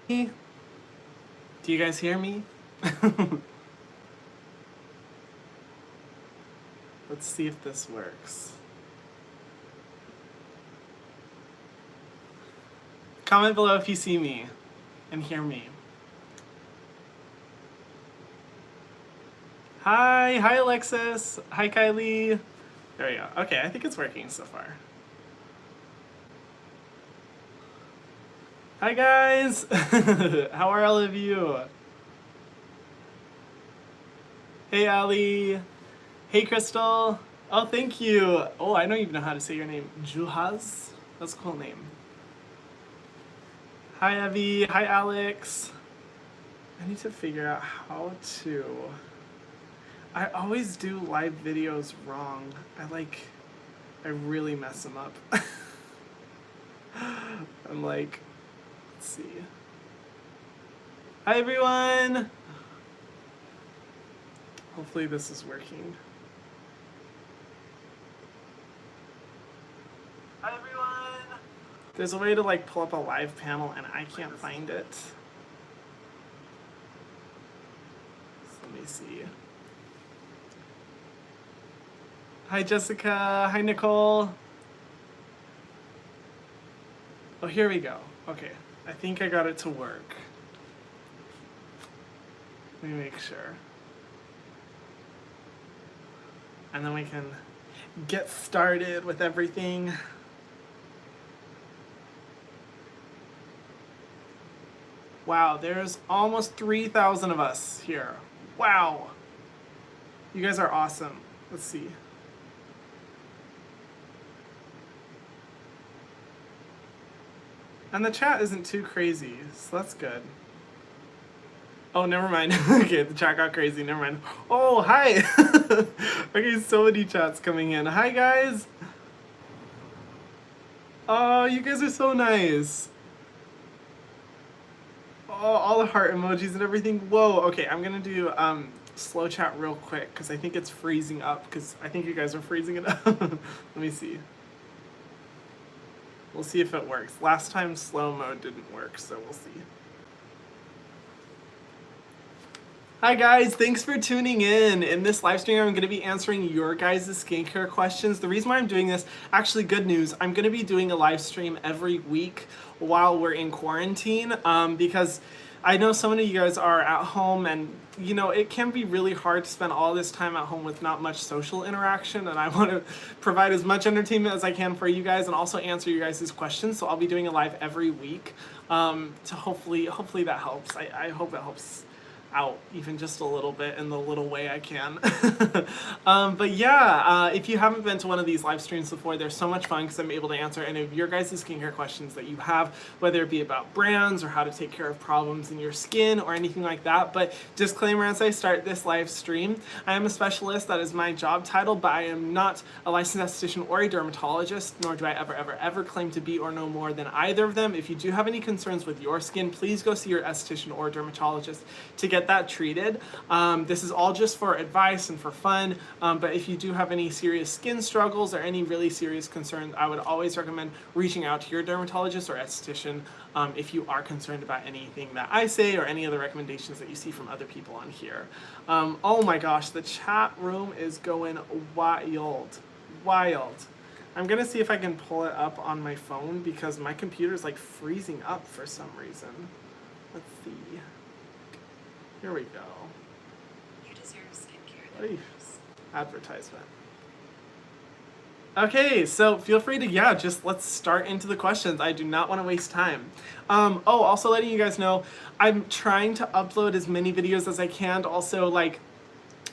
Do you guys hear me? Let's see if this works. Comment below if you see me and hear me. Hi Alexis. Hi Kylie. There we go. Okay, I think it's working so far. Hi guys. How are all of you? Hey Ali. Hey Crystal. Oh, thank you. Oh, I don't even know how to say your name. Juhaz? That's a cool name. Hi Evie. Hi Alex. I need to figure out how to... I always do live videos wrong. I really mess them up. I'm like, let's see. Hi everyone! Hopefully this is working. Hi everyone! There's a way to like pull up a live panel and I can't find it. So let me see. Hi Jessica, hi Nicole. Oh, here we go. Okay, I think I got it to work. Let me make sure. And then we can get started with everything. Wow, there's almost 3,000 of us here. Wow. You guys are awesome. Let's see. And the chat isn't too crazy, so that's good. Oh, never mind. Okay, the chat got crazy, never mind. Oh, hi! Okay, so many chats coming in. Hi, guys! Oh, you guys are so nice. Oh, all the heart emojis and everything. Whoa, okay, I'm gonna do slow chat real quick, because I think it's freezing up, because I think you guys are freezing it up. Let me see. We'll see if it works. Last time slow mode didn't work, so we'll see. Hi guys, thanks for tuning in. In this live stream, I'm going to be answering your guys' skincare questions. The reason why I'm doing this, actually good news, I'm going to be doing a live stream every week while we're in quarantine because I know so many of you guys are at home and you know, it can be really hard to spend all this time at home with not much social interaction, and I want to provide as much entertainment as I can for you guys and also answer you guys' questions. So I'll be doing a live every week to hopefully that helps. I hope it helps out even just a little bit in the little way I can. But yeah, if you haven't been to one of these live streams before, they're so much fun because I'm able to answer any of your guys' skincare questions that you have, whether it be about brands or how to take care of problems in your skin or anything like that. But disclaimer as I start this live stream, I am a specialist, that is my job title, but I am not a licensed esthetician or a dermatologist, nor do I ever claim to be or know more than either of them. If you do have any concerns with your skin, please go see your esthetician or dermatologist to get that treated. This is all just for advice and for fun, but if you do have any serious skin struggles or any really serious concerns, I would always recommend reaching out to your dermatologist or esthetician if you are concerned about anything that I say or any other recommendations that you see from other people on here. Oh my gosh, the chat room is going wild. I'm gonna see if I can pull it up on my phone because my computer's like freezing up for some reason. Let's see. Here we go. You deserve skincare that works. Advertisement. Okay, so feel free to, yeah, just let's start into the questions. I do not want to waste time. Oh, also letting you guys know, I'm trying to upload as many videos as I can to also like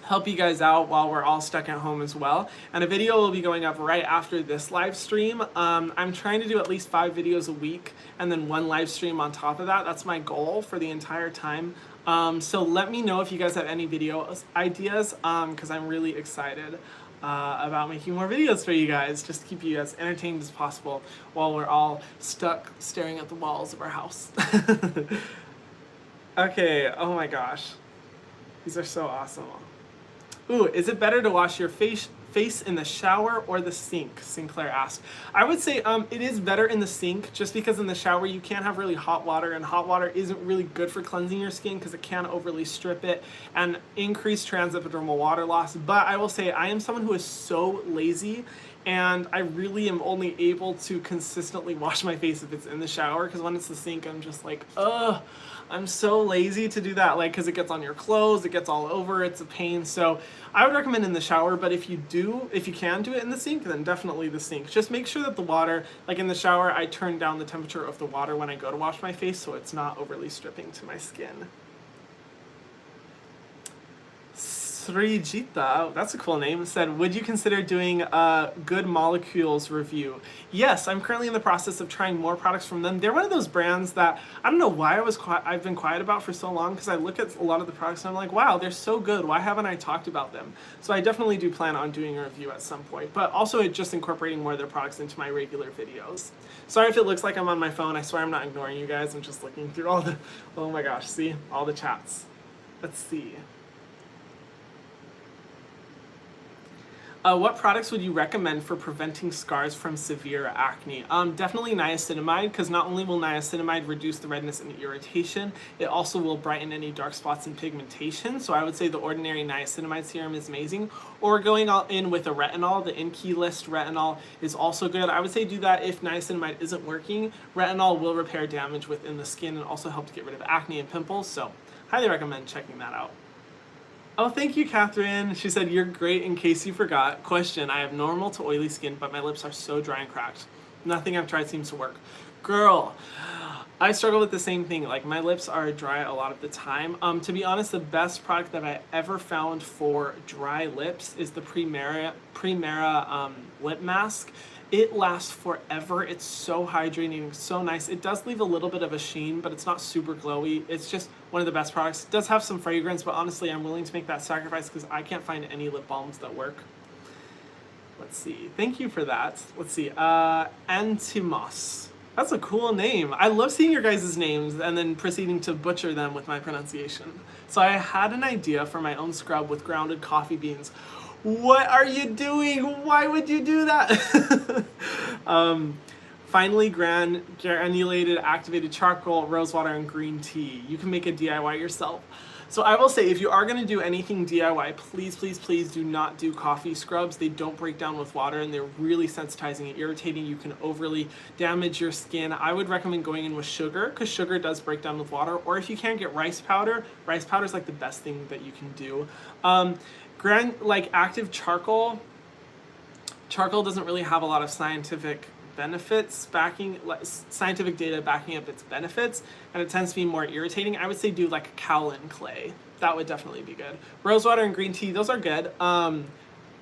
help you guys out while we're all stuck at home as well. And a video will be going up right after this live stream. I'm trying to do at least 5 videos a week and then 1 live stream on top of that. That's my goal for the entire time. So let me know if you guys have any video ideas because I'm really excited about making more videos for you guys, just to keep you as entertained as possible while we're all stuck staring at the walls of our house. Okay, oh my gosh. These are so awesome. Ooh, is it better to wash your face face in the shower or the sink? Sinclair asked. I would say it is better in the sink, just because in the shower you can't have really hot water, and hot water isn't really good for cleansing your skin because it can overly strip it and increase transepidermal water loss. But I will say I am someone who is so lazy, and I really am only able to consistently wash my face if it's in the shower, because when it's the sink, I'm just like, ugh, I'm so lazy to do that, like, because it gets on your clothes, it gets all over, it's a pain. So I would recommend in the shower, but if you can do it in the sink, then definitely the sink. Just make sure that the water, like in the shower, I turn down the temperature of the water when I go to wash my face so it's not overly stripping to my skin. Srijita, that's a cool name, said, would you consider doing a Good Molecules review? Yes, I'm currently in the process of trying more products from them. They're one of those brands that I don't know why I've been quiet about for so long, because I look at a lot of the products and I'm like, wow, they're so good. Why haven't I talked about them? So I definitely do plan on doing a review at some point, but also just incorporating more of their products into my regular videos. Sorry if it looks like I'm on my phone. I swear I'm not ignoring you guys. I'm just looking through all the, oh my gosh, see? All the chats. Let's see. What products would you recommend for preventing scars from severe acne? Definitely niacinamide, because not only will niacinamide reduce the redness and irritation, it also will brighten any dark spots and pigmentation. So I would say the Ordinary niacinamide serum is amazing. Or going all in with a retinol, the in-key list retinol is also good. I would say do that if niacinamide isn't working. Retinol will repair damage within the skin and also help to get rid of acne and pimples. So highly recommend checking that out. Oh, thank you, Catherine. She said, you're great. In case you forgot. Question, I have normal to oily skin, but my lips are so dry and cracked. Nothing I've tried seems to work. Girl, I struggle with the same thing. Like, my lips are dry a lot of the time. To be honest, the best product that I ever found for dry lips is the Primera lip mask. It lasts forever. It's so hydrating, so nice. It does leave a little bit of a sheen, but it's not super glowy. It's just one of the best products. It does have some fragrance, but honestly, I'm willing to make that sacrifice because I can't find any lip balms that work. Let's see. Thank you for that. Let's see. Antimos. That's a cool name. I love seeing your guys' names and then proceeding to butcher them with my pronunciation. So I had an idea for my own scrub with grounded coffee beans. What are you doing? Why would you do that? Finely granulated activated charcoal, rosewater, and green tea. You can make a DIY yourself. So I will say, if you are going to do anything DIY, please, please, please do not do coffee scrubs. They don't break down with water, and they're really sensitizing and irritating. You can overly damage your skin. I would recommend going in with sugar, because sugar does break down with water. Or if you can't get rice powder is like the best thing that you can do. Like active charcoal doesn't really have a lot of scientific benefits scientific data backing up its benefits, and it tends to be more irritating. I would say do like a kaolin clay. That would definitely be good. Rosewater and green tea, those are good.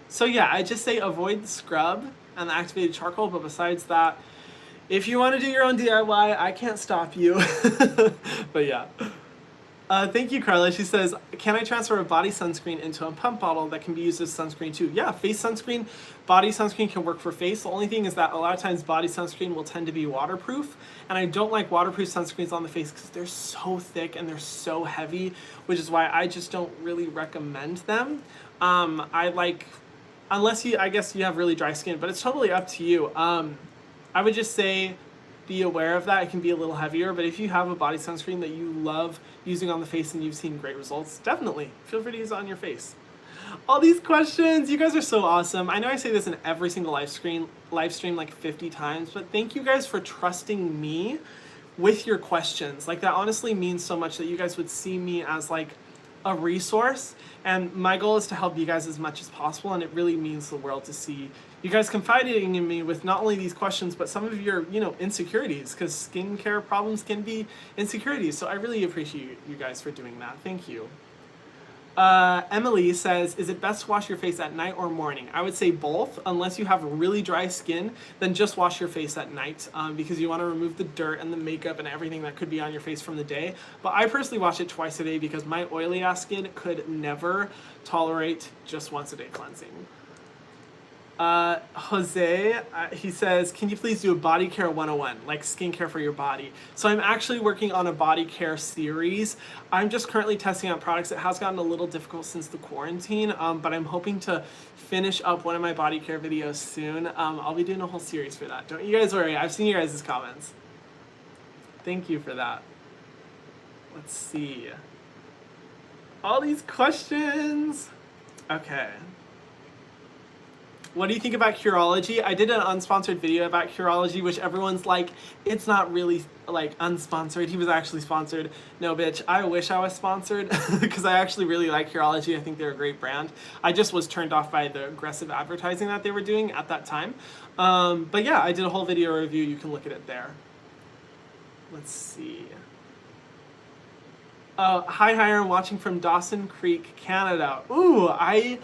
So yeah, I just say avoid the scrub and the activated charcoal, but besides that, if you want to do your own DIY, I can't stop you. But yeah. Thank you, Carla. She says, can I transfer a body sunscreen into a pump bottle that can be used as sunscreen too? Yeah, face sunscreen, body sunscreen can work for face. The only thing is that a lot of times body sunscreen will tend to be waterproof, and I don't like waterproof sunscreens on the face because they're so thick and they're so heavy, which is why I just don't really recommend them. Unless I guess you have really dry skin, but it's totally up to you. I would just say, be aware of that. It can be a little heavier, but if you have a body sunscreen that you love using on the face and you've seen great results, definitely feel free to use it on your face. All these questions, you guys are so awesome. I know I say this in every single live stream like 50 times, but thank you guys for trusting me with your questions. Like, that honestly means so much that you guys would see me as like a resource, and my goal is to help you guys as much as possible, and it really means the world to see you guys confiding in me with not only these questions, but some of your, insecurities, because skincare problems can be insecurities. So I really appreciate you guys for doing that. Thank you. Emily says, is it best to wash your face at night or morning? I would say both. Unless you have really dry skin, then just wash your face at night, because you want to remove the dirt and the makeup and everything that could be on your face from the day. But I personally wash it twice a day because my oily ass skin could never tolerate just once a day cleansing. Jose, he says, can you please do a body care 101, like skincare for your body? So I'm actually working on a body care series. I'm just currently testing out products. It has gotten a little difficult since the quarantine, but I'm hoping to finish up one of my body care videos soon. I'll be doing a whole series for that. Don't you guys worry. I've seen your guys' comments. Thank you for that. Let's see. All these questions. Okay. What do you think about Cureology? I did an unsponsored video about Cureology, which everyone's like, it's not really like unsponsored. He was actually sponsored. No, bitch, I wish I was sponsored because I actually really like Cureology. I think they're a great brand. I just was turned off by the aggressive advertising that they were doing at that time. But yeah, I did a whole video review. You can look at it there. Let's see. Hi, I'm watching from Dawson Creek, Canada. Ooh, I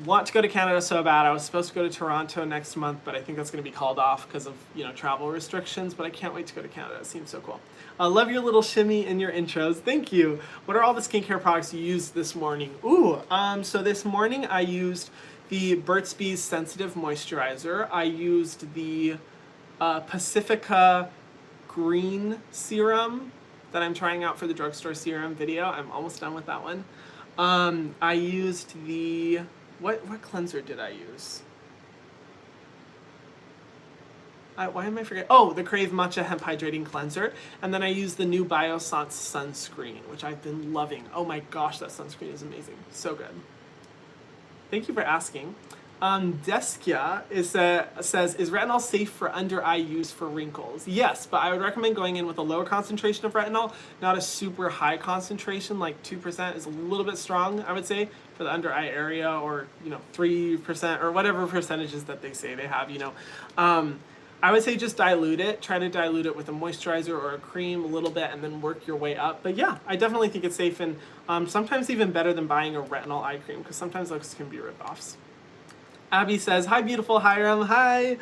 want to go to Canada so bad. I was supposed to go to Toronto next month, but I think that's going to be called off because of, you know, travel restrictions, but I can't wait to go to Canada. It seems so cool. Love your little shimmy in your intros. Thank you. What are all the skincare products you used this morning? Ooh, so this morning I used the Burt's Bees Sensitive Moisturizer. I used the Pacifica Green Serum that I'm trying out for the drugstore serum video. I'm almost done with that one. I used the... What cleanser did I use? Why am I forgetting? Oh, the Crave Matcha Hemp Hydrating Cleanser. And then I used the new Biossance sunscreen, which I've been loving. Oh my gosh, that sunscreen is amazing. So good. Thank you for asking. Deskia says, is retinol safe for under eye use for wrinkles? Yes, but I would recommend going in with a lower concentration of retinol, not a super high concentration, like 2% is a little bit strong, I would say, for the under eye area, or, you know, 3% or whatever percentages that they say they have, you know. I would say just dilute it. Try to dilute it with a moisturizer or a cream a little bit and then work your way up. But yeah, I definitely think it's safe, and sometimes even better than buying a retinol eye cream, because sometimes those can be rip-offs. Abby says, hi beautiful Hiram, hi.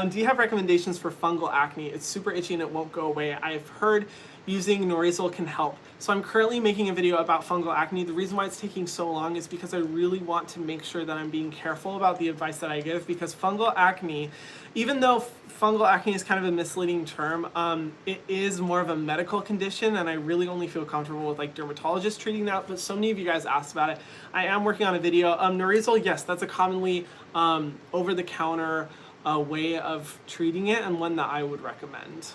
Do you have recommendations for fungal acne? It's super itchy and it won't go away. I've heard using Norizol can help. So I'm currently making a video about fungal acne. The reason why it's taking so long is because I really want to make sure that I'm being careful about the advice that I give, because fungal acne, even though fungal acne is kind of a misleading term, it is more of a medical condition, and I really only feel comfortable with like dermatologists treating that, but so many of you guys asked about it. I am working on a video. Norizol, yes, that's a commonly over-the-counter way of treating it, and one that I would recommend.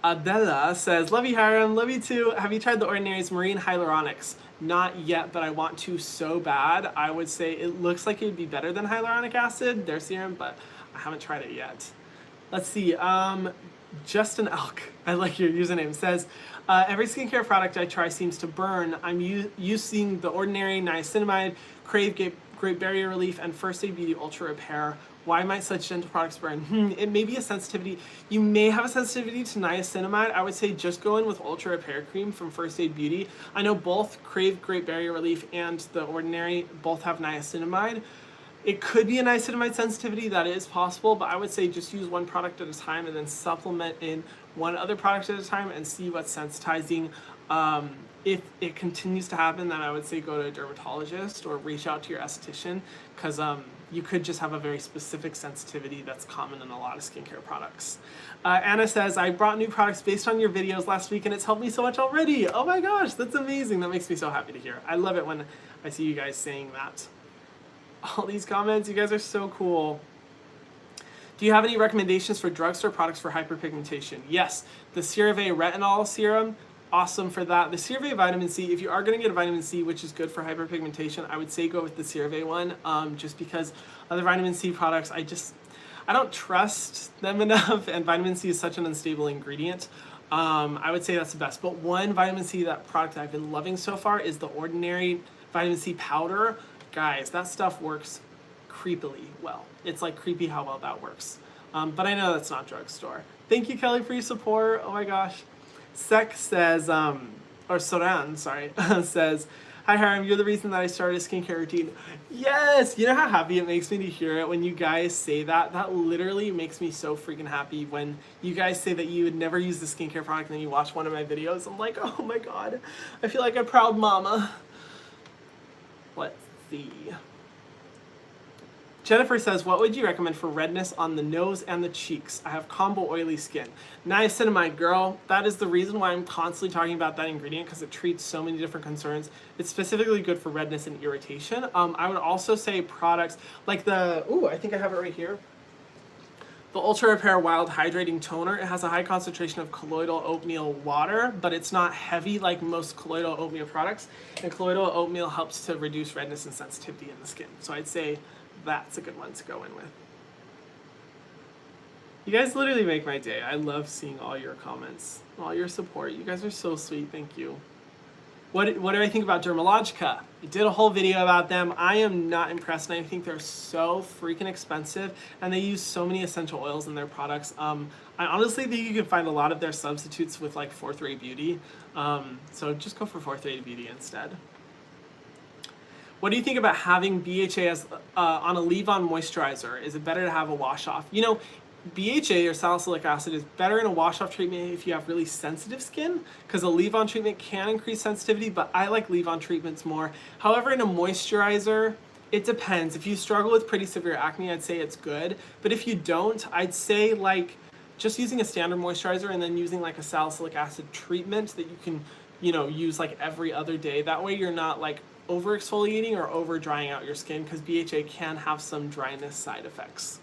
Adela says, love you Hiram, love you too. Have you tried the Ordinaries Marine Hyaluronics? Not yet, but I want to so bad. I would say it looks like it would be better than hyaluronic acid, their serum, but I haven't tried it yet. Let's see, Justin Elk, I like your username, says, every skincare product I try seems to burn. I'm using the Ordinary Niacinamide, Crave Great Barrier Relief, and First Aid Beauty Ultra Repair. Why might such gentle products burn? It may be a sensitivity. You may have a sensitivity to niacinamide. I would say just go in with Ultra Repair Cream from First Aid Beauty. I know both Crave Great Barrier Relief and the Ordinary both have niacinamide. It could be a niacinamide sensitivity, that is possible, but I would say just use one product at a time and then supplement in one other product at a time and see what's sensitizing. If it continues to happen, then I would say go to a dermatologist or reach out to your esthetician, because you could just have a very specific sensitivity that's common in a lot of skincare products. Anna says, I brought new products based on your videos last week and it's helped me so much already. Oh my gosh, that's amazing. That makes me so happy to hear. I love it when I see you guys saying that. All these comments, you guys are so cool. Do you have any recommendations for drugstore products for hyperpigmentation? Yes, the CeraVe Retinol Serum, awesome for that. The CeraVe Vitamin C, if you are going to get a vitamin C, which is good for hyperpigmentation, I would say go with the CeraVe one, just because other vitamin C products, I don't trust them enough, and vitamin C is such an unstable ingredient. I would say that's the best. But one vitamin C product that I've been loving so far is the Ordinary Vitamin C Powder. Guys, that stuff works creepily well. It's like creepy how well that works. But I know that's not drugstore. Thank you, Kelly, for your support. Oh my gosh. Sek says, or Soran, sorry, says, hi Hiram, you're the reason that I started a skincare routine. Yes! You know how happy it makes me to hear it when you guys say that? That literally makes me so freaking happy when you guys say that you would never use the skincare product and then you watch one of my videos. I'm like, oh my god, I feel like a proud mama. Let's see. Jennifer says, what would you recommend for redness on the nose and the cheeks? I have combo oily skin. Niacinamide, girl. That is the reason why I'm constantly talking about that ingredient, because it treats so many different concerns. It's specifically good for redness and irritation. I would also say products like the, I think I have it right here. The Ultra Repair Wild Hydrating Toner. It has a high concentration of colloidal oatmeal water, but it's not heavy like most colloidal oatmeal products. And colloidal oatmeal helps to reduce redness and sensitivity in the skin. So I'd say that's a good one to go in with. You guys literally make my day. I love seeing all your comments, all your support. You guys are so sweet. Thank you. What do I think about Dermalogica? I did a whole video about them. I am not impressed, and I think they're so freaking expensive, and they use so many essential oils in their products. I honestly think you can find a lot of their substitutes with like 4th Rate Beauty. So just go for 4th Rate Beauty instead. What do you think about having BHA as on a leave-on moisturizer? Is it better to have a wash-off? You know, BHA or salicylic acid is better in a wash-off treatment if you have really sensitive skin, because a leave-on treatment can increase sensitivity, but I like leave-on treatments more. However, in a moisturizer, it depends. If you struggle with pretty severe acne, I'd say it's good. But if you don't, I'd say like just using a standard moisturizer and then using like a salicylic acid treatment that you can, you know, use like every other day. That way you're not like over exfoliating or over drying out your skin, because BHA can have some dryness side effects.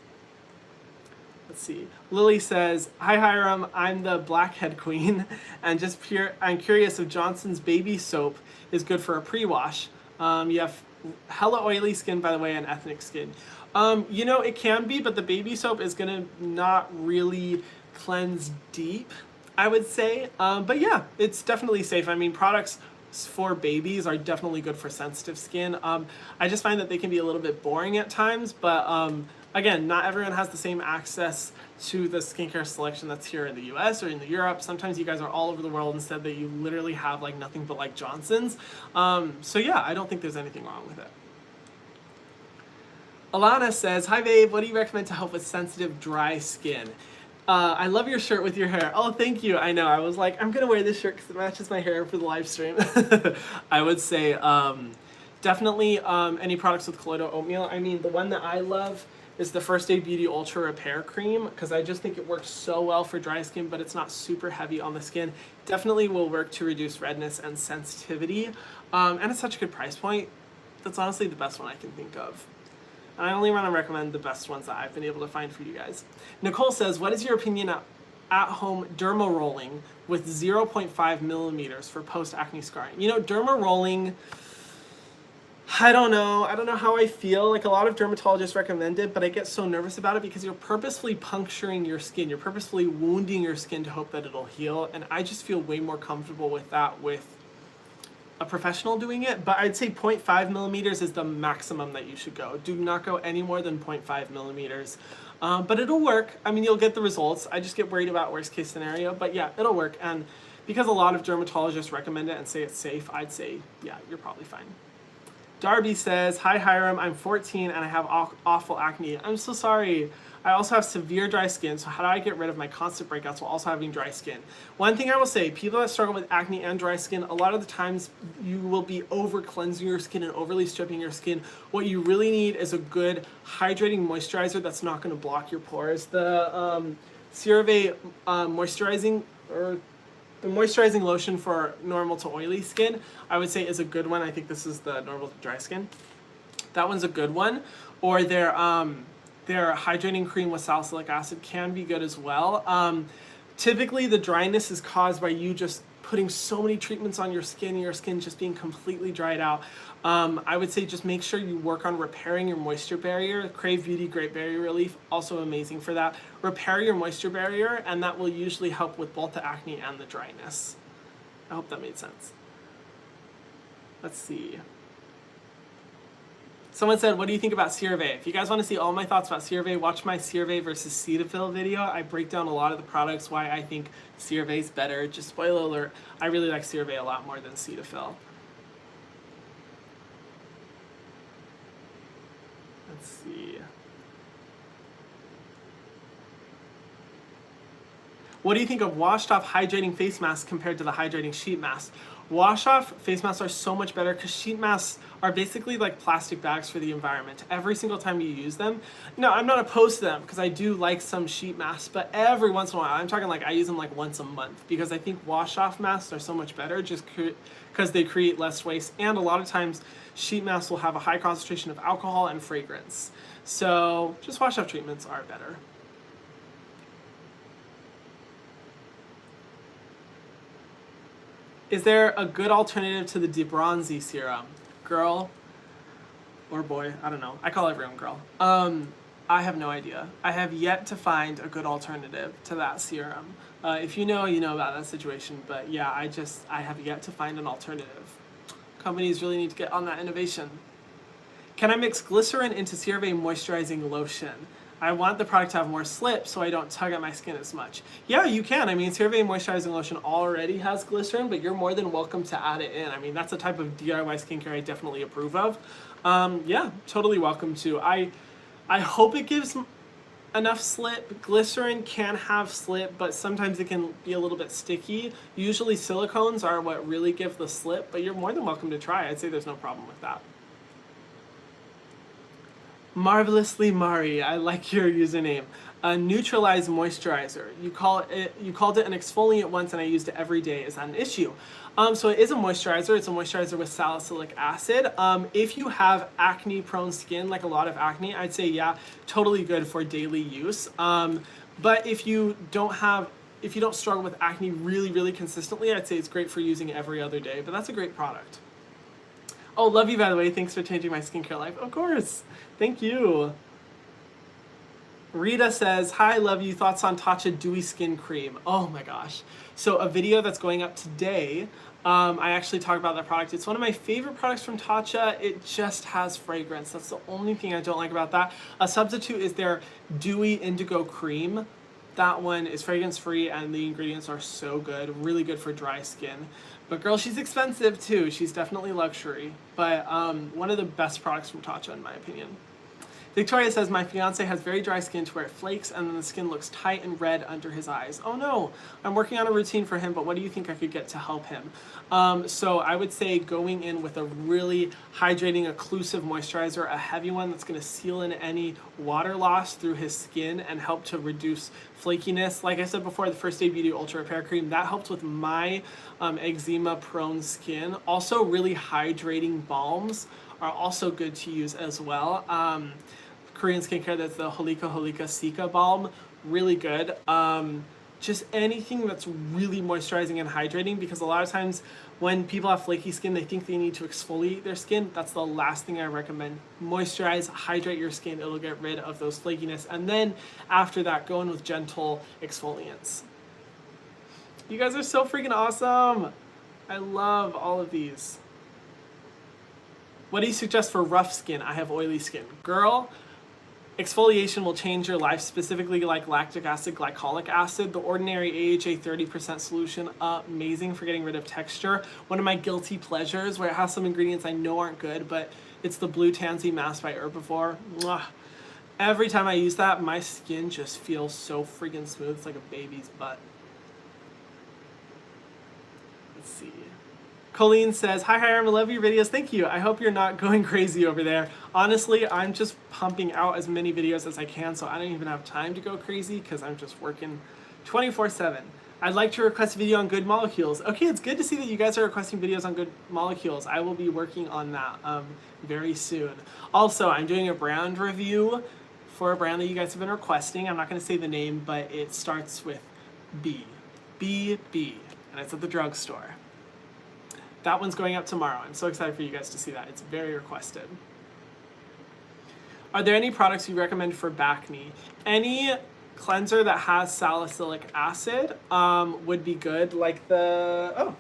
Let's see. Lily says, hi Hiram, I'm the Blackhead Queen, and I'm curious if Johnson's baby soap is good for a pre-wash. You have hella oily skin, by the way, and ethnic skin. You know, it can be, but the baby soap is gonna not really cleanse deep, I would say. But yeah, it's definitely safe. I mean, products for babies are definitely good for sensitive skin. I just find that they can be a little bit boring at times, but again, not everyone has the same access to the skincare selection that's here in the US or in Europe. Sometimes you guys are all over the world instead that you literally have like nothing but like Johnson's. So yeah, I don't think there's anything wrong with it. Ilana says, hi babe, what do you recommend to help with sensitive dry skin? I love your shirt with your hair. Oh, thank you. I know. I was like, I'm going to wear this shirt because it matches my hair for the live stream. I would say definitely any products with colloidal oatmeal. I mean, the one that I love is the First Aid Beauty Ultra Repair Cream, because I just think it works so well for dry skin, but it's not super heavy on the skin. Definitely will work to reduce redness and sensitivity. And it's such a good price point. That's honestly the best one I can think of. And I only want to recommend the best ones that I've been able to find for you guys. Nicole says, what is your opinion at home derma rolling with 0.5 millimeters for post-acne scarring? You know, derma rolling, I don't know how I feel. Like, a lot of dermatologists recommend it, but I get so nervous about it because you're purposefully puncturing your skin. You're purposefully wounding your skin to hope that it'll heal. And I just feel way more comfortable with that with a professional doing it. But I'd say 0.5 millimeters is the maximum that you should go. Do not go any more than 0.5 millimeters. But it'll work. I mean, you'll get the results. I just get worried about worst case scenario. But yeah, it'll work. And because a lot of dermatologists recommend it and say it's safe, I'd say, yeah, you're probably fine. Darby says, hi Hiram, I'm 14 and I have awful acne. I'm so sorry. I also have severe dry skin, so how do I get rid of my constant breakouts while also having dry skin? One thing I will say, people that struggle with acne and dry skin, a lot of the times you will be over cleansing your skin and overly stripping your skin. What you really need is a good hydrating moisturizer that's not going to block your pores. The CeraVe moisturizing lotion for normal to oily skin, I would say is a good one. I think this is the normal to dry skin. That one's a good one. Or their hydrating cream with salicylic acid can be good as well. Typically the dryness is caused by you just putting so many treatments on your skin and your skin just being completely dried out. I would say just make sure you work on repairing your moisture barrier. Crave Beauty Great Barrier Relief, also amazing for that. Repair your moisture barrier, and that will usually help with both the acne and the dryness. I hope that made sense. Let's see. Someone said, what do you think about CeraVe? If you guys want to see all my thoughts about CeraVe, watch my CeraVe versus Cetaphil video. I break down a lot of the products, why I think CeraVe is better. Just spoiler alert, I really like CeraVe a lot more than Cetaphil. Let's see. What do you think of washed off hydrating face masks compared to the hydrating sheet mask? Wash off face masks are so much better because sheet masks are basically like plastic bags for the environment. Every single time you use them, no, I'm not opposed to them because I do like some sheet masks, but every once in a while, I'm talking like I use them like once a month because I think wash off masks are so much better just because they create less waste, and a lot of times sheet masks will have a high concentration of alcohol and fragrance. So just wash off treatments are better. Is there a good alternative to the Bronzy serum? Girl or boy, I don't know. I call everyone girl. I have no idea. I have yet to find a good alternative to that serum. If you know about that situation. But yeah, I have yet to find an alternative. Companies really need to get on that innovation. Can I mix glycerin into CeraVe moisturizing lotion? I want the product to have more slip so I don't tug at my skin as much. Yeah, you can. I mean, CeraVe moisturizing lotion already has glycerin, but you're more than welcome to add it in. I mean, that's a type of DIY skincare I definitely approve of. Yeah, totally welcome to. I hope it gives enough slip. Glycerin can have slip, but sometimes it can be a little bit sticky. Usually silicones are what really give the slip, but you're more than welcome to try. I'd say there's no problem with that. Marvelously Mari, I like your username. A neutralized moisturizer. You called it an exfoliant once, and I used it every day. Is that an issue? So it is a moisturizer. It's a moisturizer with salicylic acid. If you have acne-prone skin, like a lot of acne, I'd say yeah, totally good for daily use. But if you don't struggle with acne really, really consistently, I'd say it's great for using every other day. But that's a great product. Oh, love you, by the way. Thanks for changing my skincare life. Of course. Thank you. Rita says, hi, love you. Thoughts on Tasha Dewy Skin Cream? Oh my gosh. So a video that's going up today, I actually talk about that product. It's one of my favorite products from Tasha. It just has fragrance. That's the only thing I don't like about that. A substitute is their Dewy Indigo Cream. That one is fragrance free and the ingredients are so good. Really good for dry skin. But girl, she's expensive too. She's definitely luxury. But one of the best products from Tasha in my opinion. Victoria says, my fiance has very dry skin to where it flakes and then the skin looks tight and red under his eyes. Oh no, I'm working on a routine for him, but what do you think I could get to help him? So I would say going in with a really hydrating, occlusive moisturizer, a heavy one that's gonna seal in any water loss through his skin and help to reduce flakiness. Like I said before, the First Day Beauty Ultra Repair Cream, that helps with my eczema prone skin. Also really hydrating balms are also good to use as well. Korean skincare, that's the Holika Sika balm, really good. Just anything that's really moisturizing and hydrating, because a lot of times when people have flaky skin, they think they need to exfoliate their skin. That's the last thing I recommend. Moisturize, hydrate your skin, it'll get rid of those flakiness. And then after that, go in with gentle exfoliants. You guys are so freaking awesome. I love all of these. What do you suggest for rough skin? I have oily skin. Girl, exfoliation will change your life, specifically like lactic acid, glycolic acid. The Ordinary AHA 30% solution, amazing for getting rid of texture. One of my guilty pleasures where it has some ingredients I know aren't good, but it's the Blue Tansy Mask by Herbivore. Mwah. Every time I use that, my skin just feels so freaking smooth. It's like a baby's butt. Let's see. Colleen says, hi, I love your videos. Thank you. I hope you're not going crazy over there. Honestly, I'm just pumping out as many videos as I can, so I don't even have time to go crazy because I'm just working 24/7. I'd like to request a video on good molecules. Okay, it's good to see that you guys are requesting videos on good molecules. I will be working on that very soon. Also, I'm doing a brand review for a brand that you guys have been requesting. I'm not going to say the name, but it starts with B. B, and it's at the drugstore. That one's going up tomorrow. I'm so excited for you guys to see that. It's very requested. Are there any products you recommend for acne? Any cleanser that has salicylic acid would be good, like the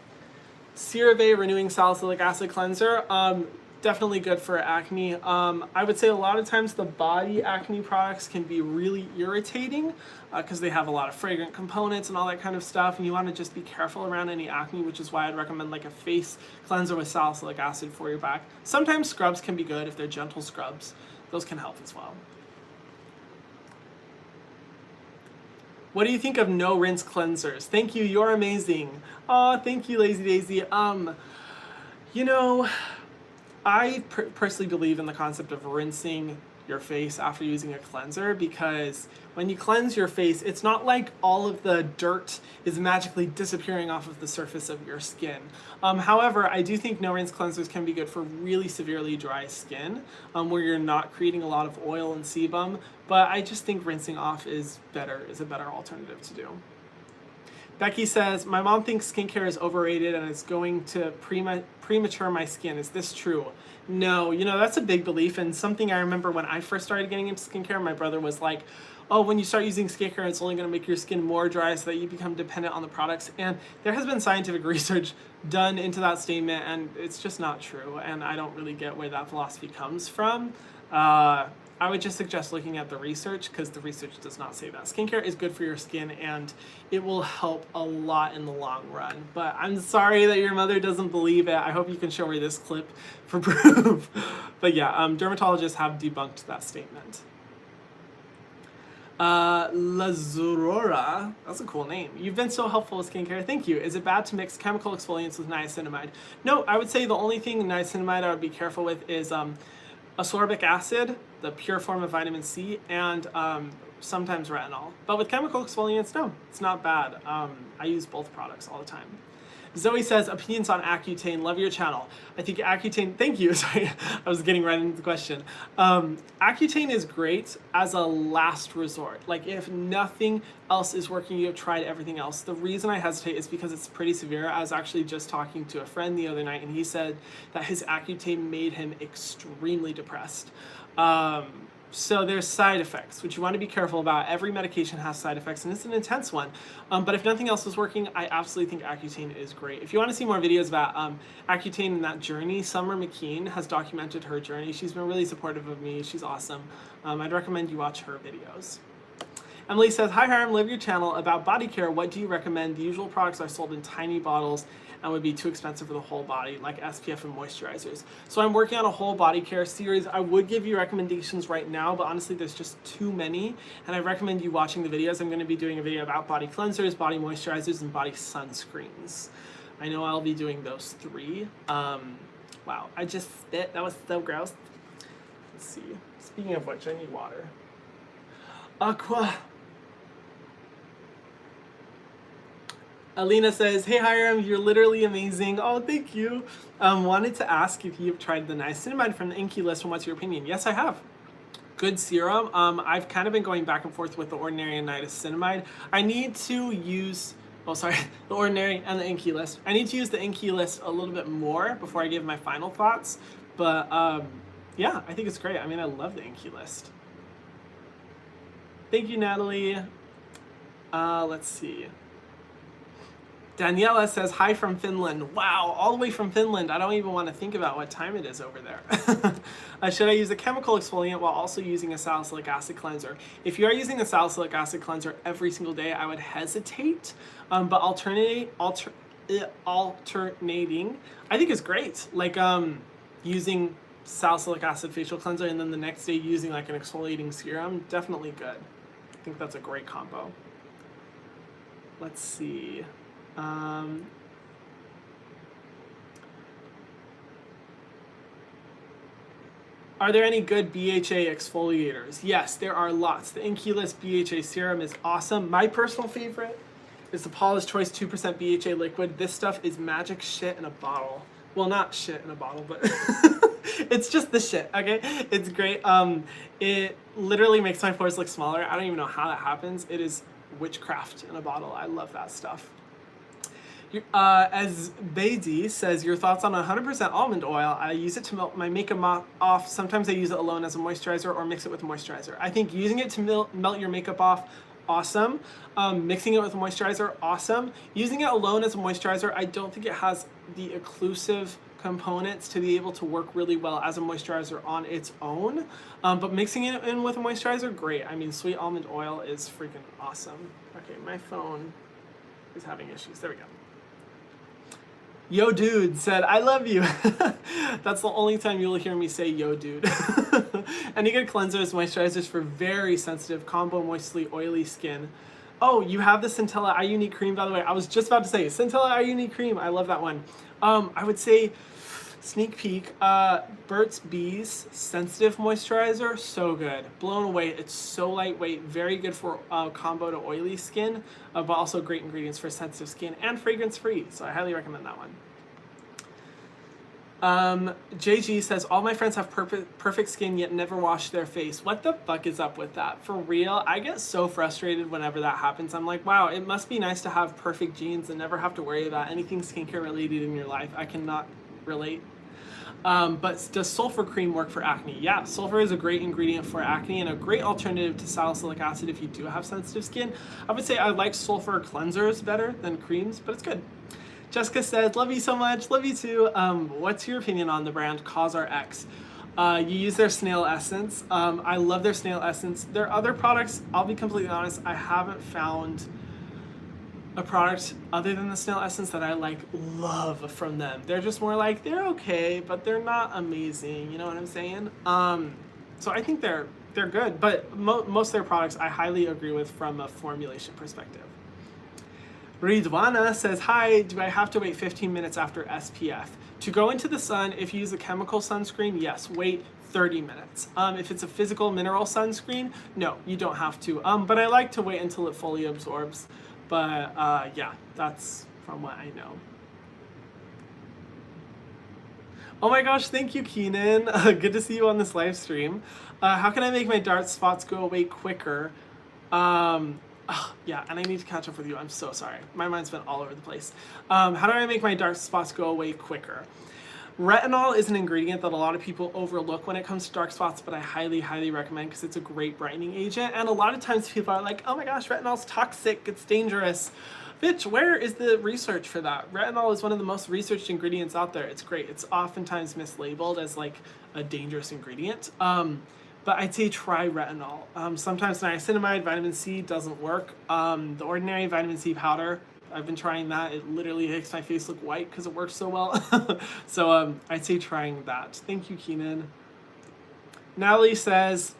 CeraVe Renewing Salicylic Acid Cleanser. Definitely good for acne. I would say a lot of times the body acne products can be really irritating because they have a lot of fragrant components and all that kind of stuff, and you want to just be careful around any acne, which is why I'd recommend like a face cleanser with salicylic acid for your back. Sometimes scrubs can be good if they're gentle scrubs. Those can help as well. What do you think of no rinse cleansers? Thank you, you're amazing. Oh, thank you, Lazy Daisy. You know, I personally believe in the concept of rinsing your face after using a cleanser, because when you cleanse your face, it's not like all of the dirt is magically disappearing off of the surface of your skin. However, I do think no rinse cleansers can be good for really severely dry skin, where you're not creating a lot of oil and sebum, but I just think rinsing off is a better alternative to do. Becky says, my mom thinks skincare is overrated and it's going to premature my skin. Is this true? No, you know, that's a big belief, and something I remember when I first started getting into skincare, my brother was like, oh, when you start using skincare, it's only going to make your skin more dry so that you become dependent on the products. And there has been scientific research done into that statement, and it's just not true. And I don't really get where that philosophy comes from. I would just suggest looking at the research, because the research does not say that. Skincare is good for your skin and it will help a lot in the long run. But I'm sorry that your mother doesn't believe it. I hope you can show her this clip for proof. But yeah, dermatologists have debunked that statement. Lazurora, that's a cool name. You've been so helpful with skincare. Thank you. Is it bad to mix chemical exfoliants with niacinamide? No, I would say the only thing niacinamide I would be careful with is ascorbic acid, the pure form of vitamin C, and sometimes retinol. But with chemical exfoliants, no, it's not bad. I use both products all the time. Zoe says, opinions on accutane. Love your channel. I think accutane, thank you. Sorry, I was getting right into the question. Accutane is great as a last resort. Like if nothing else is working, you have tried everything else. The reason I hesitate is because it's pretty severe. I was actually just talking to a friend the other night and he said that his accutane made him extremely depressed. So there's side effects, which you want to be careful about. Every medication has side effects, and it's an intense one. But if nothing else is working, I absolutely think Accutane is great. If you want to see more videos about Accutane and that journey, Summer McKean has documented her journey. She's been really supportive of me. She's awesome. I'd recommend you watch her videos. Emily says, hi Hiram, love your channel. About body care, what do you recommend? The usual products are sold in tiny bottles and would be too expensive for the whole body, like SPF and moisturizers. So I'm working on a whole body care series. I would give you recommendations right now, but honestly there's just too many, and I recommend you watching the videos. I'm going to be doing a video about body cleansers, body moisturizers, and body sunscreens. I know I'll be doing those three. Wow, I just spit. That was so gross. Let's see. Speaking of which, I need water. Aqua. Alina says, hey Hiram, you're literally amazing. Oh, thank you. Wanted to ask if you've tried the niacinamide from the Inky list and what's your opinion? Yes, I have. Good serum. I've kind of been going back and forth with the Ordinary and niacinamide. I need to use, the Ordinary and the Inky list. I need to use the Inky list a little bit more before I give my final thoughts. But yeah, I think it's great. I mean, I love the Inky list. Thank you, Natalie. Let's see. Daniela says, hi from Finland. Wow, all the way from Finland. I don't even want to think about what time it is over there. Should I use a chemical exfoliant while also using a salicylic acid cleanser? If you are using a salicylic acid cleanser every single day, I would hesitate. But alternating, I think is great. Like using salicylic acid facial cleanser and then the next day using like an exfoliating serum, definitely good. I think that's a great combo. Let's see. Are there any good BHA exfoliators? Yes, there are lots. The Inky List BHA serum is awesome. My personal favorite is the Paula's Choice 2% BHA liquid. This stuff is magic shit in a bottle. Well, not shit in a bottle, but it's just the shit, okay? It's great. It literally makes my pores look smaller. I don't even know how that happens. It is witchcraft in a bottle. I love that stuff. As Beidi says, your thoughts on 100% almond oil. I use it to melt my makeup off. Sometimes I use it alone as a moisturizer or mix it with moisturizer. I think using it to melt your makeup off, awesome. Mixing it with a moisturizer, awesome. Using it alone as a moisturizer, I don't think it has the occlusive components to be able to work really well as a moisturizer on its own. But mixing it in with a moisturizer, great. I mean, sweet almond oil is freaking awesome. Okay, my phone is having issues. There we go. Yo dude said, I love you. That's the only time you'll hear me say yo dude. Any good cleansers, moisturizers for very sensitive, combo, moistly, oily skin. Oh, you have the Centella Eye Unique Cream, by the way. I was just about to say, Centella Eye Unique Cream. I love that one. I would say, sneak peek, Burt's Bees Sensitive Moisturizer. So good. Blown away. It's so lightweight. Very good for combo to oily skin, but also great ingredients for sensitive skin and fragrance free. So I highly recommend that one. JG says, all my friends have perfect skin yet never wash their face. What the fuck is up with that? For real, I get so frustrated whenever that happens. I'm like, wow, it must be nice to have perfect genes and never have to worry about anything skincare related in your life. I cannot relate. But does sulfur cream work for acne? Yeah, sulfur is a great ingredient for acne and a great alternative to salicylic acid if you do have sensitive skin. I would say I like sulfur cleansers better than creams, but it's good. Jessica says, love you so much, love you too. What's your opinion on the brand CosRX? You use their snail essence. I love their snail essence. Their other products, I'll be completely honest, I haven't found a product other than the snail essence that I like love from them. They're just more like, they're okay, but they're not amazing, you know what I'm saying? So I think they're good, but most of their products I highly agree with from a formulation perspective. Ridwana says, hi, do I have to wait 15 minutes after SPF? To go into the sun, if you use a chemical sunscreen, yes, wait 30 minutes. If it's a physical mineral sunscreen, no, you don't have to. But I like to wait until it fully absorbs. But yeah, that's from what I know. Oh my gosh, thank you, Keenan. Good to see you on this live stream. How can I make my dark spots go away quicker? Yeah, and I need to catch up with you. I'm so sorry. My mind's been all over the place. How do I make my dark spots go away quicker? Retinol is an ingredient that a lot of people overlook when it comes to dark spots, but I highly, highly recommend because it's a great brightening agent. And a lot of times people are like, oh my gosh, retinol's toxic, it's dangerous. Bitch, where is the research for that? Retinol is one of the most researched ingredients out there. It's great. It's oftentimes mislabeled as like a dangerous ingredient. But I'd say try retinol. Sometimes niacinamide, vitamin C doesn't work. The Ordinary vitamin C powder, I've been trying that. It literally makes my face look white because it works so well. So I'd say trying that. Thank you, Keenan. Natalie says,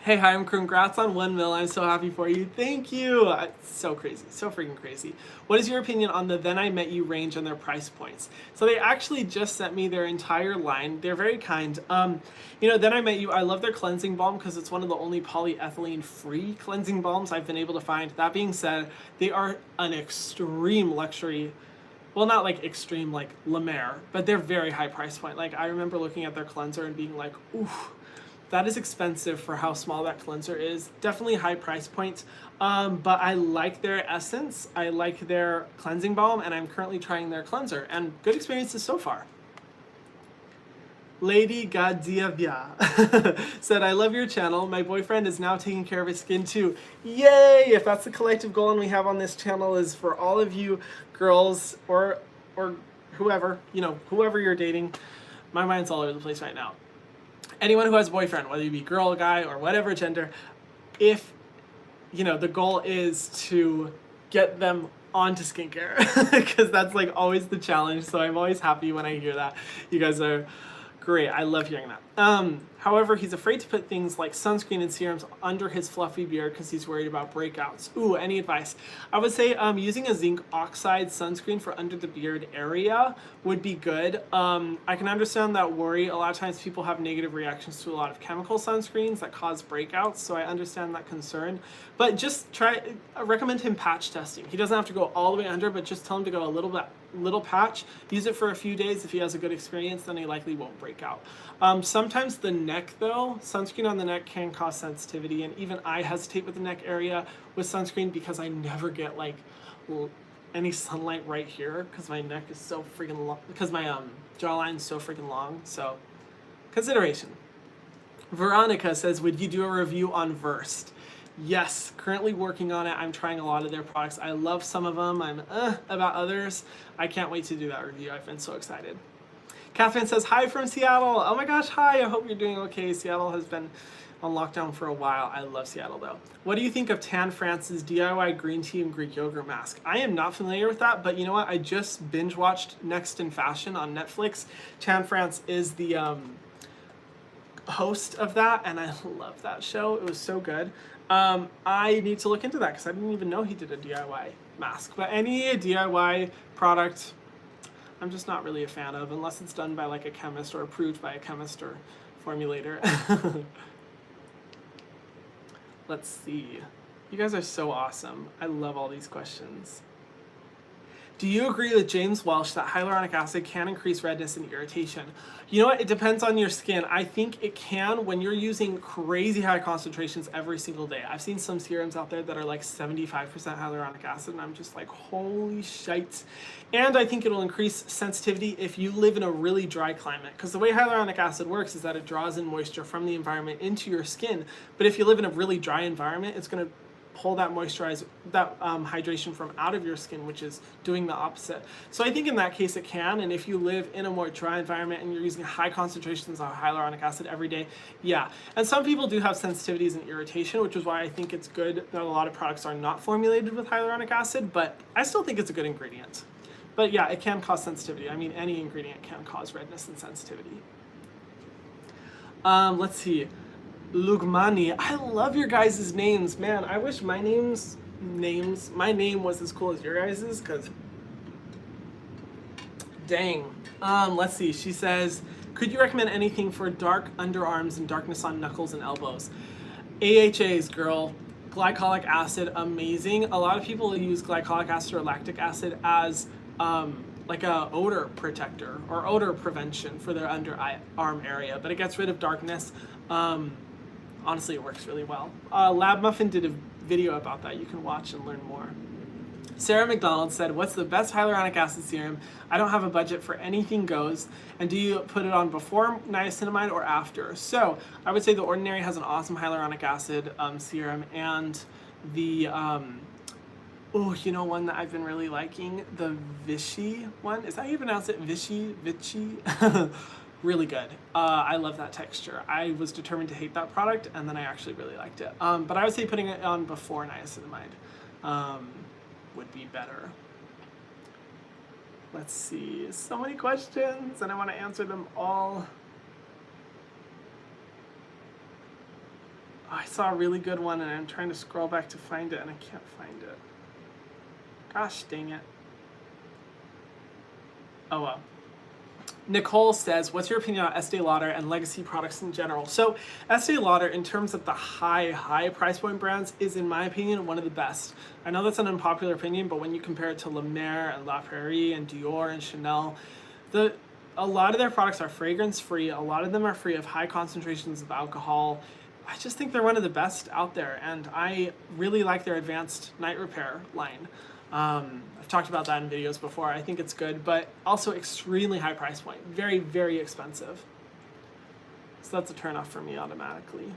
hey, hi, congrats on 1 mil. I'm so happy for you. Thank you. It's so crazy, so freaking crazy. What is your opinion on the Then I Met You range and their price points? So they actually just sent me their entire line. They're very kind. You know, Then I Met You, I love their cleansing balm because it's one of the only polyethylene-free cleansing balms I've been able to find. That being said, they are an extreme luxury. Well, not like extreme like La Mer, but they're very high price point. Like I remember looking at their cleanser and being like, ooh, that is expensive for how small that cleanser is. Definitely high price point, but I like their essence. I like their cleansing balm, and I'm currently trying their cleanser, and good experiences so far. Lady Gadiavia said, I love your channel. My boyfriend is now taking care of his skin too. Yay! If that's the collective goal and we have on this channel is for all of you girls or whoever, you know, whoever you're dating. My mind's all over the place right now. Anyone who has a boyfriend, whether you be girl, guy, or whatever gender, if, you know, the goal is to get them onto skincare, because that's like always the challenge. So I'm always happy when I hear that. You guys are great. I love hearing that. However, he's afraid to put things like sunscreen and serums under his fluffy beard because he's worried about breakouts. Ooh, any advice? I would say using a zinc oxide sunscreen for under the beard area would be good. I can understand that worry. A lot of times people have negative reactions to a lot of chemical sunscreens that cause breakouts, so I understand that concern. But just I recommend him patch testing. He doesn't have to go all the way under, but just tell him to go a little patch. Use it for a few days. If he has a good experience, then he likely won't break out. Sometimes the neck though, sunscreen on the neck can cause sensitivity, and even I hesitate with the neck area with sunscreen because I never get like any sunlight right here because my neck is so freaking long, because my jawline is so freaking long. So consideration. Veronica says, would you do a review on Versed? Yes, currently working on it. I'm trying a lot of their products. I love some of them. I'm about others. I can't wait to do that review. I've been so excited. Catherine says, hi from Seattle. Oh my gosh, hi. I hope you're doing okay. Seattle has been on lockdown for a while. I love Seattle though. What do you think of Tan France's DIY green tea and Greek yogurt mask? I am not familiar with that, but you know what? I just binge watched Next in Fashion on Netflix. Tan France is the host of that, and I love that show. It was so good. I need to look into that because I didn't even know he did a DIY mask. But any DIY product, I'm just not really a fan of unless it's done by like a chemist or approved by a chemist or formulator. Let's see. You guys are so awesome. I love all these questions. Do you agree with James Welsh that hyaluronic acid can increase redness and irritation? You know what? It depends on your skin. I think it can when you're using crazy high concentrations every single day. I've seen some serums out there that are like 75% hyaluronic acid, and I'm just like, holy shite. And I think it'll increase sensitivity if you live in a really dry climate. Because the way hyaluronic acid works is that it draws in moisture from the environment into your skin. But if you live in a really dry environment, it's going to pull that hydration from out of your skin, which is doing the opposite. So I think in that case it can, and if you live in a more dry environment and you're using high concentrations of hyaluronic acid every day, yeah. And some people do have sensitivities and irritation, which is why I think it's good that a lot of products are not formulated with hyaluronic acid, but I still think it's a good ingredient. But yeah, it can cause sensitivity. I mean, any ingredient can cause redness and sensitivity. Let's see. Lugmani, I love your guys' names. Man, I wish my name was as cool as your guys', because dang. Let's see. She says, could you recommend anything for dark underarms and darkness on knuckles and elbows? AHAs, girl. Glycolic acid, amazing. A lot of people use glycolic acid or lactic acid as like a odor protector or odor prevention for their underarm area, but it gets rid of darkness. Honestly, it works really well. Lab Muffin did a video about that. You can watch and learn more. Sarah McDonald said, what's the best hyaluronic acid serum? I don't have a budget for anything goes. And do you put it on before niacinamide or after? So I would say the Ordinary has an awesome hyaluronic acid serum, and the, one that I've been really liking, the Vichy one. Is that how you pronounce it? Vichy? Really good. I love that texture. I was determined to hate that product, and then I actually really liked it. But I would say putting it on before niacinamide would be better. Let's see. So many questions, and I want to answer them all. I saw a really good one, and I'm trying to scroll back to find it, and I can't find it. Gosh dang it. Oh well. Nicole says, what's your opinion on Estee Lauder and legacy products in general? So Estee Lauder, in terms of the high price point brands, is in my opinion one of the best. I know that's an unpopular opinion, but when you compare it to La Mer and La Prairie and Dior and Chanel, a lot of their products are fragrance free. A lot of them are free of high concentrations of alcohol. I just think they're one of the best out there, and I really like their advanced night repair line. I've talked about that in videos before. I think it's good, but also extremely high price point. Very, very expensive. So that's a turnoff for me automatically.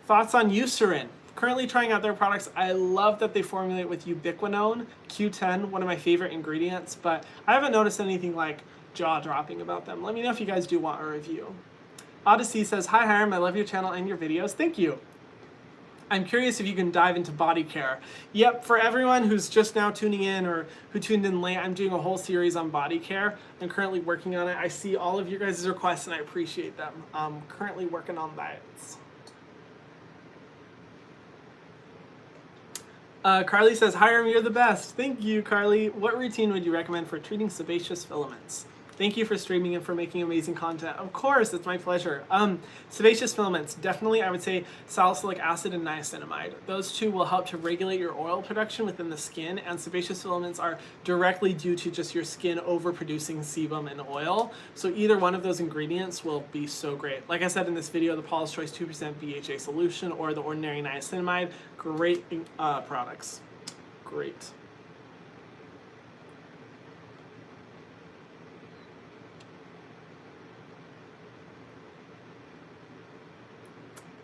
Thoughts on Eucerin? Currently trying out their products. I love that they formulate with ubiquinone, Q10, one of my favorite ingredients, but I haven't noticed anything like jaw-dropping about them. Let me know if you guys do want a review. Odyssey says, hi Hiram, I love your channel and your videos. Thank you. I'm curious if you can dive into body care. Yep, for everyone who's just now tuning in or who tuned in late, I'm doing a whole series on body care. I'm currently working on it. I see all of your guys' requests and I appreciate them. I'm currently working on that. Carly says, hi, Hiram, you're the best. Thank you, Carly. What routine would you recommend for treating sebaceous filaments? Thank you for streaming and for making amazing content. Of course, it's my pleasure. Sebaceous filaments, definitely I would say salicylic acid and niacinamide. Those two will help to regulate your oil production within the skin, and sebaceous filaments are directly due to just your skin overproducing sebum and oil. So either one of those ingredients will be so great. Like I said in this video, the Paula's Choice 2% BHA solution or the Ordinary niacinamide, great products. Great.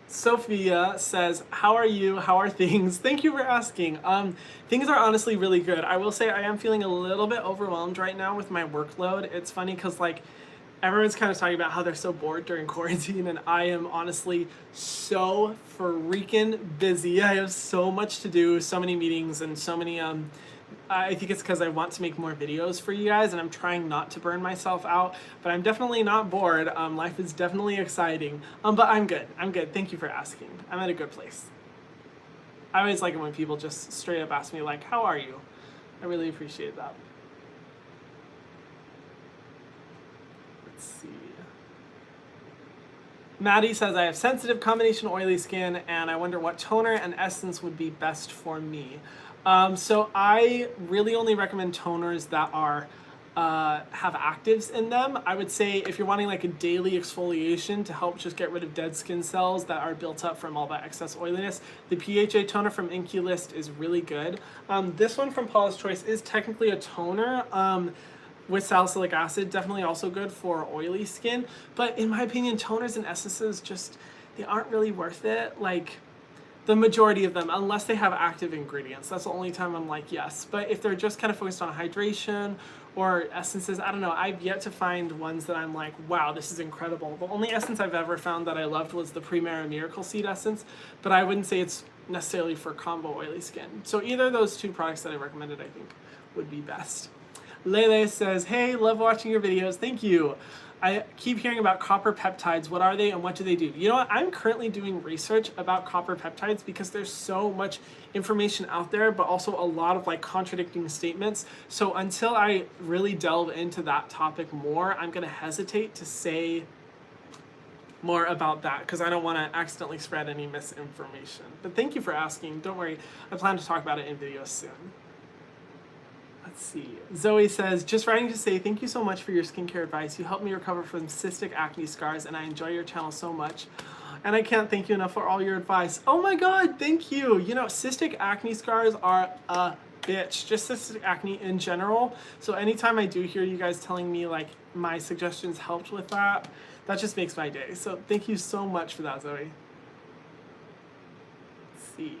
Sophia says, how are you? How are things? Thank you for asking. Things are honestly really good. I will say I am feeling a little bit overwhelmed right now with my workload. It's funny because like everyone's kind of talking about how they're so bored during quarantine, and I am honestly so freaking busy. I have so much to do, so many meetings and so many I think it's because I want to make more videos for you guys, and I'm trying not to burn myself out, but I'm definitely not bored. Life is definitely exciting, but I'm good. I'm good. Thank you for asking. I'm at a good place. I always like it when people just straight up ask me, like, how are you? I really appreciate that. Let's see. Maddie says, I have sensitive combination oily skin, and I wonder what toner and essence would be best for me. So I really only recommend toners that are have actives in them. I would say if you're wanting like a daily exfoliation to help just get rid of dead skin cells that are built up from all that excess oiliness, the PHA toner from InkyList is really good. This one from Paula's Choice is technically a toner. With salicylic acid, definitely also good for oily skin. But in my opinion, toners and essences just, they aren't really worth it. Like, the majority of them, unless they have active ingredients. That's the only time I'm like, yes. But if they're just kind of focused on hydration or essences, I don't know. I've yet to find ones that I'm like, wow, this is incredible. The only essence I've ever found that I loved was the Primera Miracle Seed Essence, but I wouldn't say it's necessarily for combo oily skin. So either of those two products that I recommended, I think, would be best. Lele says, hey, love watching your videos. Thank you. I keep hearing about copper peptides. What are they and what do they do? You know what? I'm currently doing research about copper peptides because there's so much information out there, but also a lot of like contradicting statements. So until I really delve into that topic more, I'm going to hesitate to say more about that because I don't want to accidentally spread any misinformation. But thank you for asking. Don't worry. I plan to talk about it in videos soon. Let's see. Zoe says, just writing to say thank you so much for your skincare advice. You helped me recover from cystic acne scars and I enjoy your channel so much. And I can't thank you enough for all your advice. Oh my God, thank you. You know, cystic acne scars are a bitch. Just cystic acne in general. So anytime I do hear you guys telling me like my suggestions helped with that, that just makes my day. So thank you so much for that, Zoe. Let's see.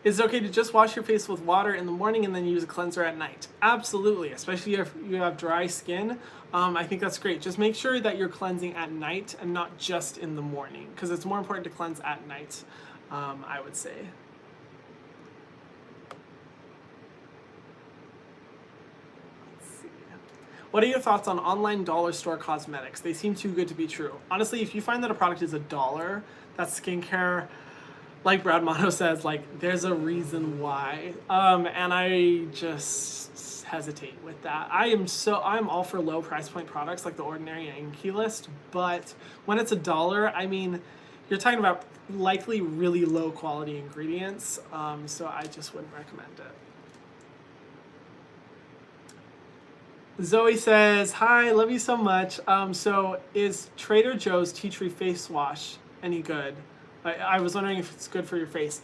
Is it okay to just wash your face with water in the morning and then use a cleanser at night? Absolutely, especially if you have dry skin. I think that's great. Just make sure that you're cleansing at night and not just in the morning because it's more important to cleanse at night, I would say. Let's see. What are your thoughts on online dollar store cosmetics? They seem too good to be true. Honestly, if you find that a product is $1, that's skincare. Like Brad Mono says, like, there's a reason why. And I just hesitate with that. I'm all for low price point products like the Ordinary and InkyList, but when it's $1, I mean, you're talking about likely really low quality ingredients, so I just wouldn't recommend it. Zoe says, hi, love you so much. So is Trader Joe's Tea Tree Face Wash any good? I was wondering if it's good for your face.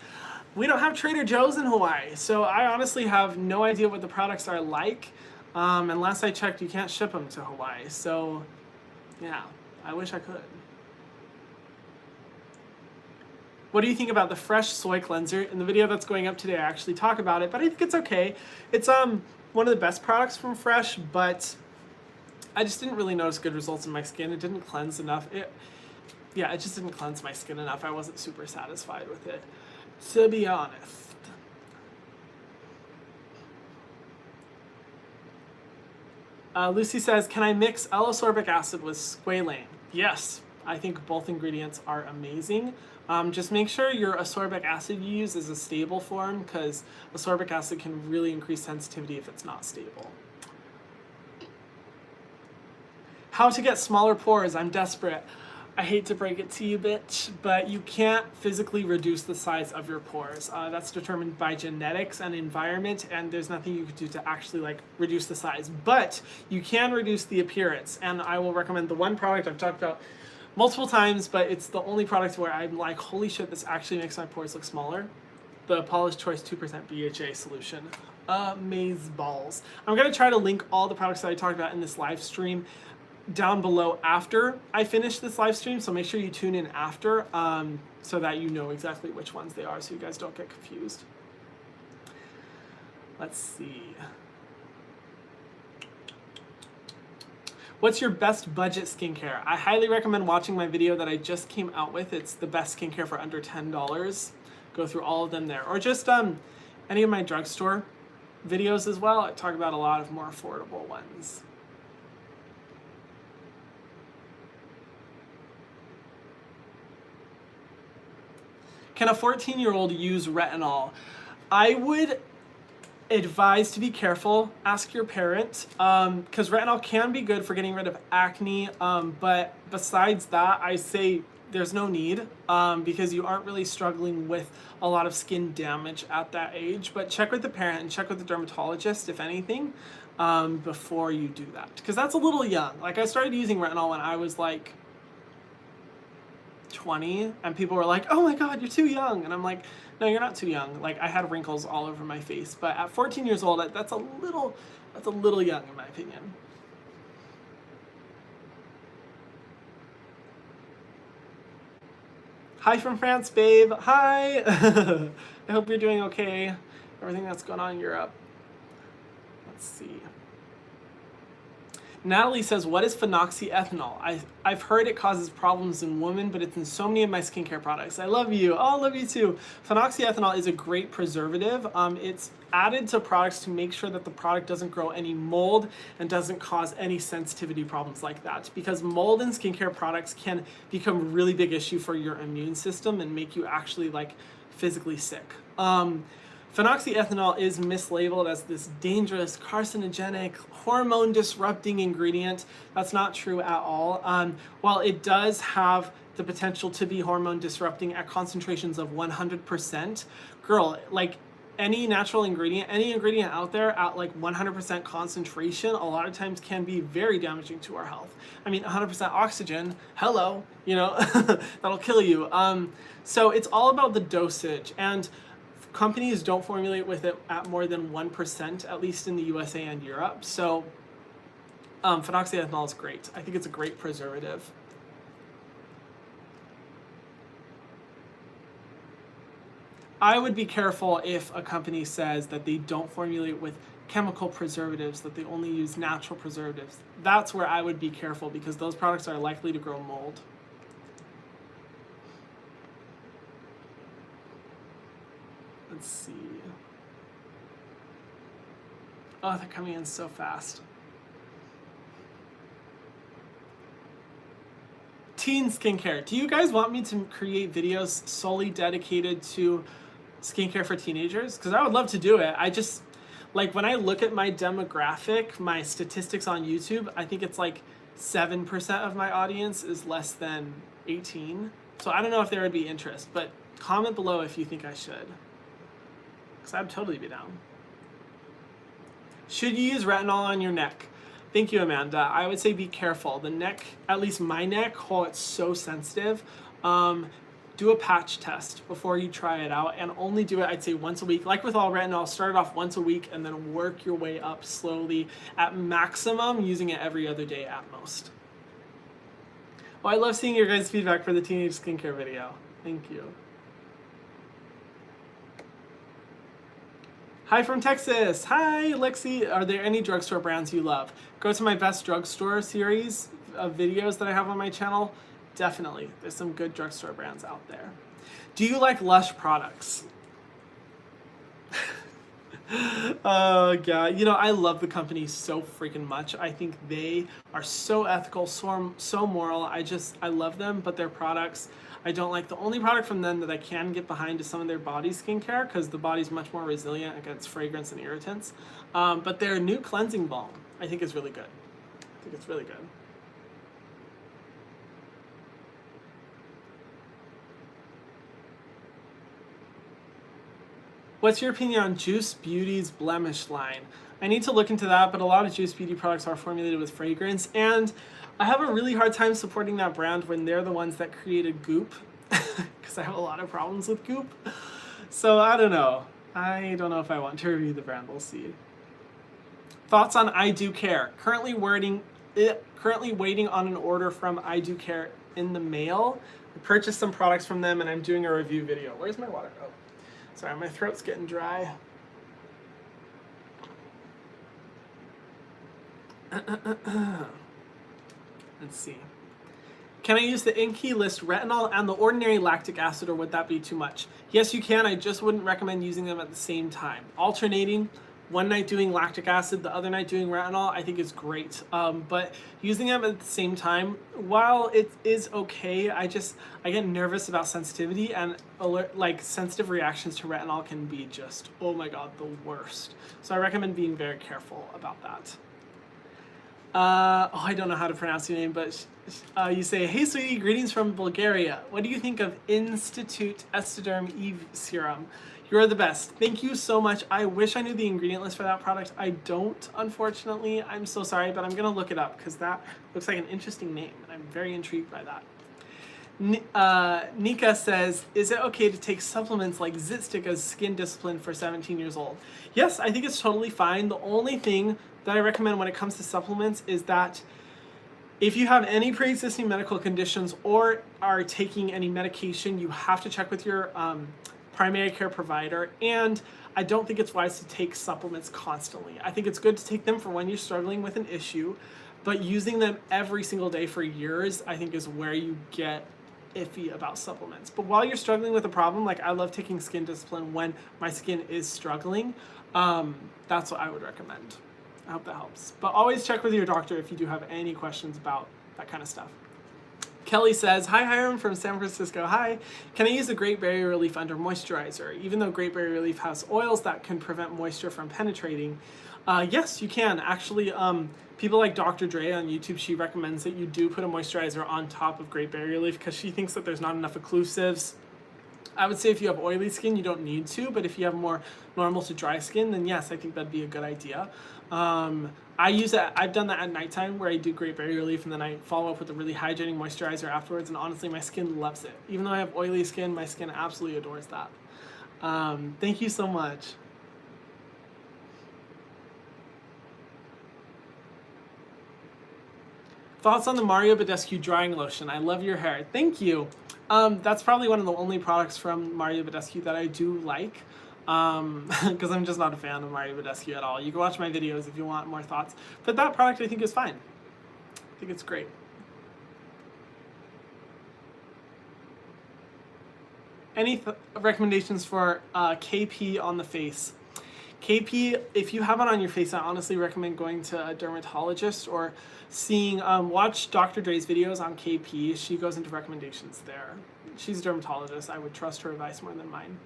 We don't have Trader Joe's in Hawaii, so I honestly have no idea what the products are like. And last I checked, you can't ship them to Hawaii. So, yeah, I wish I could. What do you think about the Fresh Soy Cleanser? In the video that's going up today, I actually talk about it, but I think it's okay. It's one of the best products from Fresh, but I just didn't really notice good results in my skin. It didn't cleanse enough. Yeah, it just didn't cleanse my skin enough. I wasn't super satisfied with it, to be honest. Lucy says, can I mix L-ascorbic acid with squalane? Yes, I think both ingredients are amazing. Just make sure your ascorbic acid you use is a stable form because ascorbic acid can really increase sensitivity if it's not stable. How to get smaller pores? I'm desperate. I hate to break it to you, bitch, but you can't physically reduce the size of your pores. That's determined by genetics and environment, and there's nothing you can do to actually like reduce the size. But you can reduce the appearance, and I will recommend the one product I've talked about multiple times, but it's the only product where I'm like, holy shit, this actually makes my pores look smaller. The Paula's Choice 2% BHA solution. Amaze balls. I'm gonna try to link all the products that I talked about in this live stream down below after I finish this live stream, so make sure you tune in after so that you know exactly which ones they are so you guys don't get confused. Let's see. What's your best budget skincare? I highly recommend watching my video that I just came out with. It's the best skincare for under $10. go through all of them there. Or just any of my drugstore videos as well. I talk about a lot of more affordable ones. Can a 14-year-old use retinol? I would advise to be careful. Ask your parent, because retinol can be good for getting rid of acne, but besides that, I say there's no need, because you aren't really struggling with a lot of skin damage at that age. But check with the parent and check with the dermatologist, if anything, before you do that, because that's a little young. Like, I started using retinol when I was like 20, and people were like, oh my god, you're too young, and I'm like, no, you're not too young. Like, I had wrinkles all over my face, but at 14 years old, that's a little young in my opinion. Hi from France, babe. Hi. I hope you're doing okay. Everything that's going on in Europe. Let's see. Natalie says, what is phenoxyethanol? I've heard it causes problems in women, but it's in so many of my skincare products. I love you. Oh, I love you too. Phenoxyethanol is a great preservative. It's added to products to make sure that the product doesn't grow any mold and doesn't cause any sensitivity problems like that. Because mold in skincare products can become a really big issue for your immune system and make you actually like physically sick. Phenoxyethanol is mislabeled as this dangerous, carcinogenic, hormone-disrupting ingredient. That's not true at all. While it does have the potential to be hormone-disrupting at concentrations of 100%, girl, like any natural ingredient, any ingredient out there at like 100% concentration, a lot of times can be very damaging to our health. I mean, 100% oxygen, hello, you know, that'll kill you. So it's all about the dosage, and companies don't formulate with it at more than 1%, at least in the USA and Europe. So phenoxyethanol is great. I think it's a great preservative. I would be careful if a company says that they don't formulate with chemical preservatives, that they only use natural preservatives. That's where I would be careful, because those products are likely to grow mold. Let's see. Oh, they're coming in so fast. Teen skincare. Do you guys want me to create videos solely dedicated to skincare for teenagers? Because I would love to do it. I just, like, when I look at my demographic, my statistics on YouTube, I think it's like 7% of my audience is less than 18. So I don't know if there would be interest, but comment below if you think I should. Because I'd totally be down. Should you use retinol on your neck? Thank you, Amanda. I would say be careful. The neck, at least my neck, oh, it's so sensitive. Do a patch test before you try it out, and only do it, I'd say, once a week. Like with all retinol, start it off once a week and then work your way up slowly. At maximum, using it every other day at most. Oh, I love seeing your guys' feedback for the teenage skincare video. Thank you. Hi from Texas. Hi, Lexi. Are there any drugstore brands you love? Go to my best drugstore series of videos that I have on my channel. Definitely. There's some good drugstore brands out there. Do you like Lush products? Oh, God. You know, I love the company so freaking much. I think they are so ethical, so moral. I love them, but their products, I don't like. The only product from them that I can get behind is some of their body skincare, because the body's much more resilient against fragrance and irritants. But their new cleansing balm, I think is really good. I think it's really good. What's your opinion on Juice Beauty's blemish line? I need to look into that, but a lot of Juice Beauty products are formulated with fragrance, and I have a really hard time supporting that brand when they're the ones that created Goop, because I have a lot of problems with Goop. So I don't know. I don't know if I want to review the brand. We'll see. Thoughts on I Do Care. Currently waiting on an order from I Do Care in the mail. I purchased some products from them, and I'm doing a review video. Where's my water? Oh. Sorry, my throat's getting dry. Let's see. Can I use the Inkey List retinol and the ordinary lactic acid, or would that be too much? Yes, you can. I just wouldn't recommend using them at the same time. Alternating, one night doing lactic acid, the other night doing retinol, I think is great. But using them at the same time, while it is okay, I get nervous about sensitivity, and sensitive reactions to retinol can be just, oh my god, the worst. So I recommend being very careful about that. I don't know how to pronounce your name, but you say, hey sweetie, greetings from Bulgaria. What do you think of Institute Estederm Eve Serum? You're the best. Thank you so much. I wish I knew the ingredient list for that product. I don't, unfortunately. I'm so sorry, but I'm going to look it up because that looks like an interesting name, and I'm very intrigued by that. Nika says, is it okay to take supplements like Zitstick as skin discipline for 17 years old? Yes, I think it's totally fine. The only thing that I recommend when it comes to supplements is that if you have any pre-existing medical conditions or are taking any medication, you have to check with your primary care provider. And I don't think it's wise to take supplements constantly. I think it's good to take them for when you're struggling with an issue, but using them every single day for years, I think is where you get iffy about supplements. But while you're struggling with a problem, like I love taking skin discipline when my skin is struggling. That's what I would recommend. I hope that helps. But always check with your doctor if you do have any questions about that kind of stuff. Kelly says, hi Hiram from San Francisco. Hi, can I use the Great Barrier Relief under moisturizer? Even though Great Barrier Relief has oils that can prevent moisture from penetrating, yes, you can. Actually, people like Dr. Dre on YouTube, she recommends that you do put a moisturizer on top of Great Barrier Relief because she thinks that there's not enough occlusives. I would say if you have oily skin, you don't need to, but if you have more normal to dry skin, then yes, I think that'd be a good idea. I've done that at nighttime where I do Great Barrier Relief and then I follow up with a really hydrating moisturizer afterwards, and honestly, my skin loves it. Even though I have oily skin, my skin absolutely adores that. Thank you so much. Thoughts on the Mario Badescu drying lotion? I love your hair. Thank you. That's probably one of the only products from Mario Badescu that I do like, because I'm just not a fan of Mario Badescu at all. You can watch my videos if you want more thoughts, but that product I think is fine. I think it's great. Any recommendations for KP on the face? KP, if you have it on your face, I honestly recommend going to a dermatologist or seeing, watch Dr. Dre's videos on KP. She goes into recommendations there. She's a dermatologist. I would trust her advice more than mine.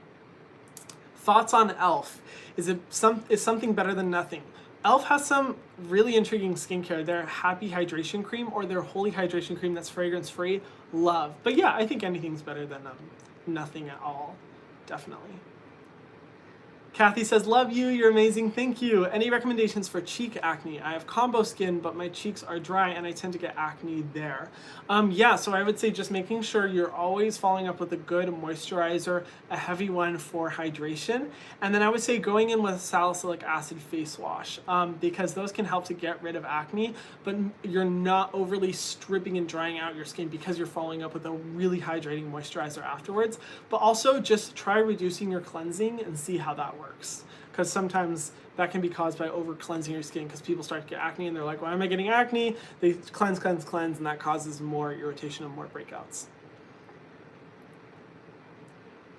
Thoughts on e.l.f. Is something better than nothing? e.l.f. has some really intriguing skincare. Their Happy Hydration Cream or their Holy Hydration Cream that's fragrance free, love. But yeah, I think anything's better than nothing at all, definitely. Kathy says, love you, you're amazing, thank you. Any recommendations for cheek acne? I have combo skin, but my cheeks are dry and I tend to get acne there. Yeah, so I would say just making sure you're always following up with a good moisturizer, a heavy one for hydration. And then I would say going in with salicylic acid face wash, because those can help to get rid of acne, but you're not overly stripping and drying out your skin because you're following up with a really hydrating moisturizer afterwards. But also just try reducing your cleansing and see how that works, because sometimes that can be caused by over cleansing your skin, because people start to get acne and they're like, why am I getting acne? They cleanse, and that causes more irritation and more breakouts.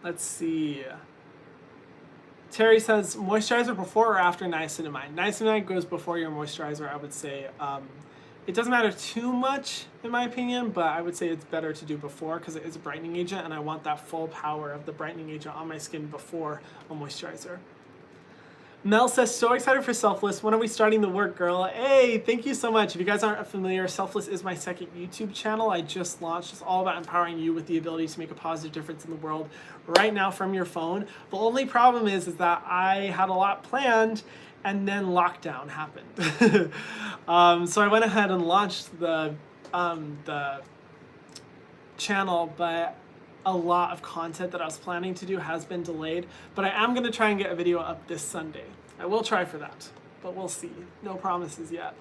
Let's see. Terry says, moisturizer before or after niacinamide? Niacinamide goes before your moisturizer, I would say. It doesn't matter too much, in my opinion, but I would say it's better to do before because it is a brightening agent, and I want that full power of the brightening agent on my skin before a moisturizer. Mel says, so excited for Selfless. When are we starting the work, girl? Hey, thank you so much. If you guys aren't familiar, Selfless is my second YouTube channel I just launched. It's all about empowering you with the ability to make a positive difference in the world right now from your phone. The only problem is that I had a lot planned and then lockdown happened. So I went ahead and launched the channel, but a lot of content that I was planning to do has been delayed, but I am going to try and get a video up this Sunday. I will try for that, but we'll see. No promises yet.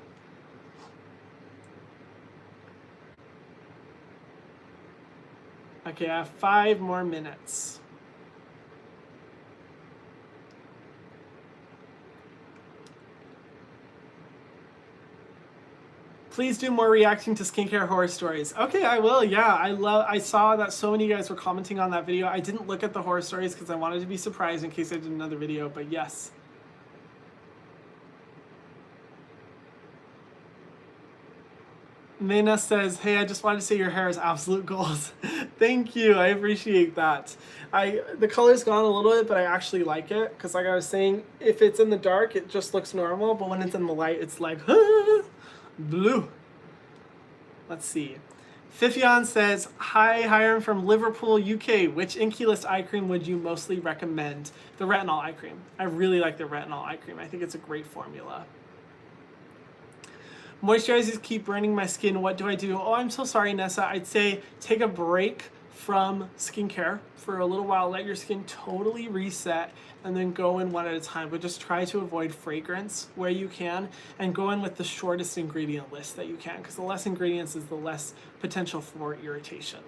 Okay, I have 5 more minutes. Please do more reacting to skincare horror stories. Okay, I will. Yeah, I saw that so many of you guys were commenting on that video. I didn't look at the horror stories because I wanted to be surprised in case I did another video, but yes. Nena says, hey, I just wanted to say your hair is absolute gold. Thank you. I appreciate that. The color's gone a little bit, but I actually like it because like I was saying, if it's in the dark, it just looks normal, but when it's in the light, it's like, blue. Let's see. Fifion says, hi, Hiram from Liverpool, UK. Which Inky List eye cream would you mostly recommend? The Retinol eye cream. I really like the Retinol eye cream. I think it's a great formula. Moisturizers keep burning my skin. What do I do? Oh, I'm so sorry, Nessa. I'd say take a break from skincare for a little while. Let your skin totally reset and then go in one at a time. But just try to avoid fragrance where you can and go in with the shortest ingredient list that you can because the less ingredients is the less potential for irritation.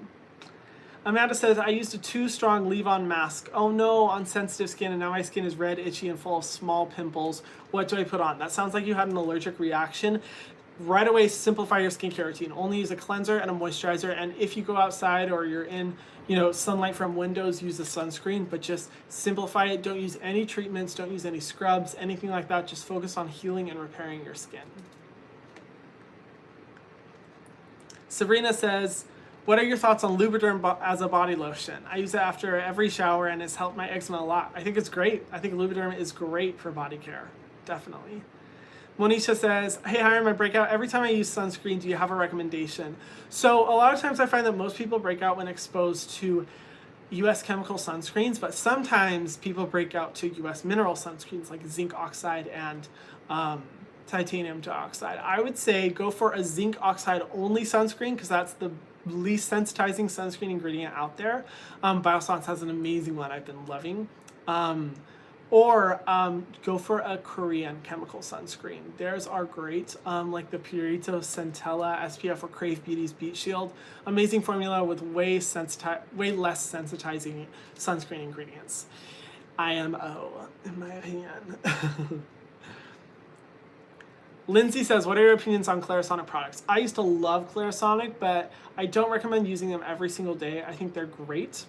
Amanda says, I used a too strong leave-on mask. Oh no, on sensitive skin, and now my skin is red, itchy, and full of small pimples. What do I put on? That sounds like you had an allergic reaction. Right away, simplify your skincare routine. Only use a cleanser and a moisturizer, and if you go outside or you're in, sunlight from windows, use a sunscreen, but just simplify it. Don't use any treatments, don't use any scrubs, anything like that. Just focus on healing and repairing your skin. Sabrina says, what are your thoughts on Lubriderm as a body lotion? I use it after every shower and it's helped my eczema a lot. I think it's great. I think Lubriderm is great for body care, definitely. Monisha says, hey, Hiram, I break out every time I use sunscreen. Do you have a recommendation? So a lot of times I find that most people break out when exposed to US chemical sunscreens, but sometimes people break out to US mineral sunscreens like zinc oxide and titanium dioxide. I would say go for a zinc oxide only sunscreen because that's the least sensitizing sunscreen ingredient out there. Biossance has an amazing one I've been loving. Or go for a Korean chemical sunscreen. Theirs are great, like the Purito Centella SPF or Crave Beauty's Beach Shield. Amazing formula with way less sensitizing sunscreen ingredients. IMO, in my opinion. Lindsay says, what are your opinions on Clarisonic products? I used to love Clarisonic, but I don't recommend using them every single day. I think they're great.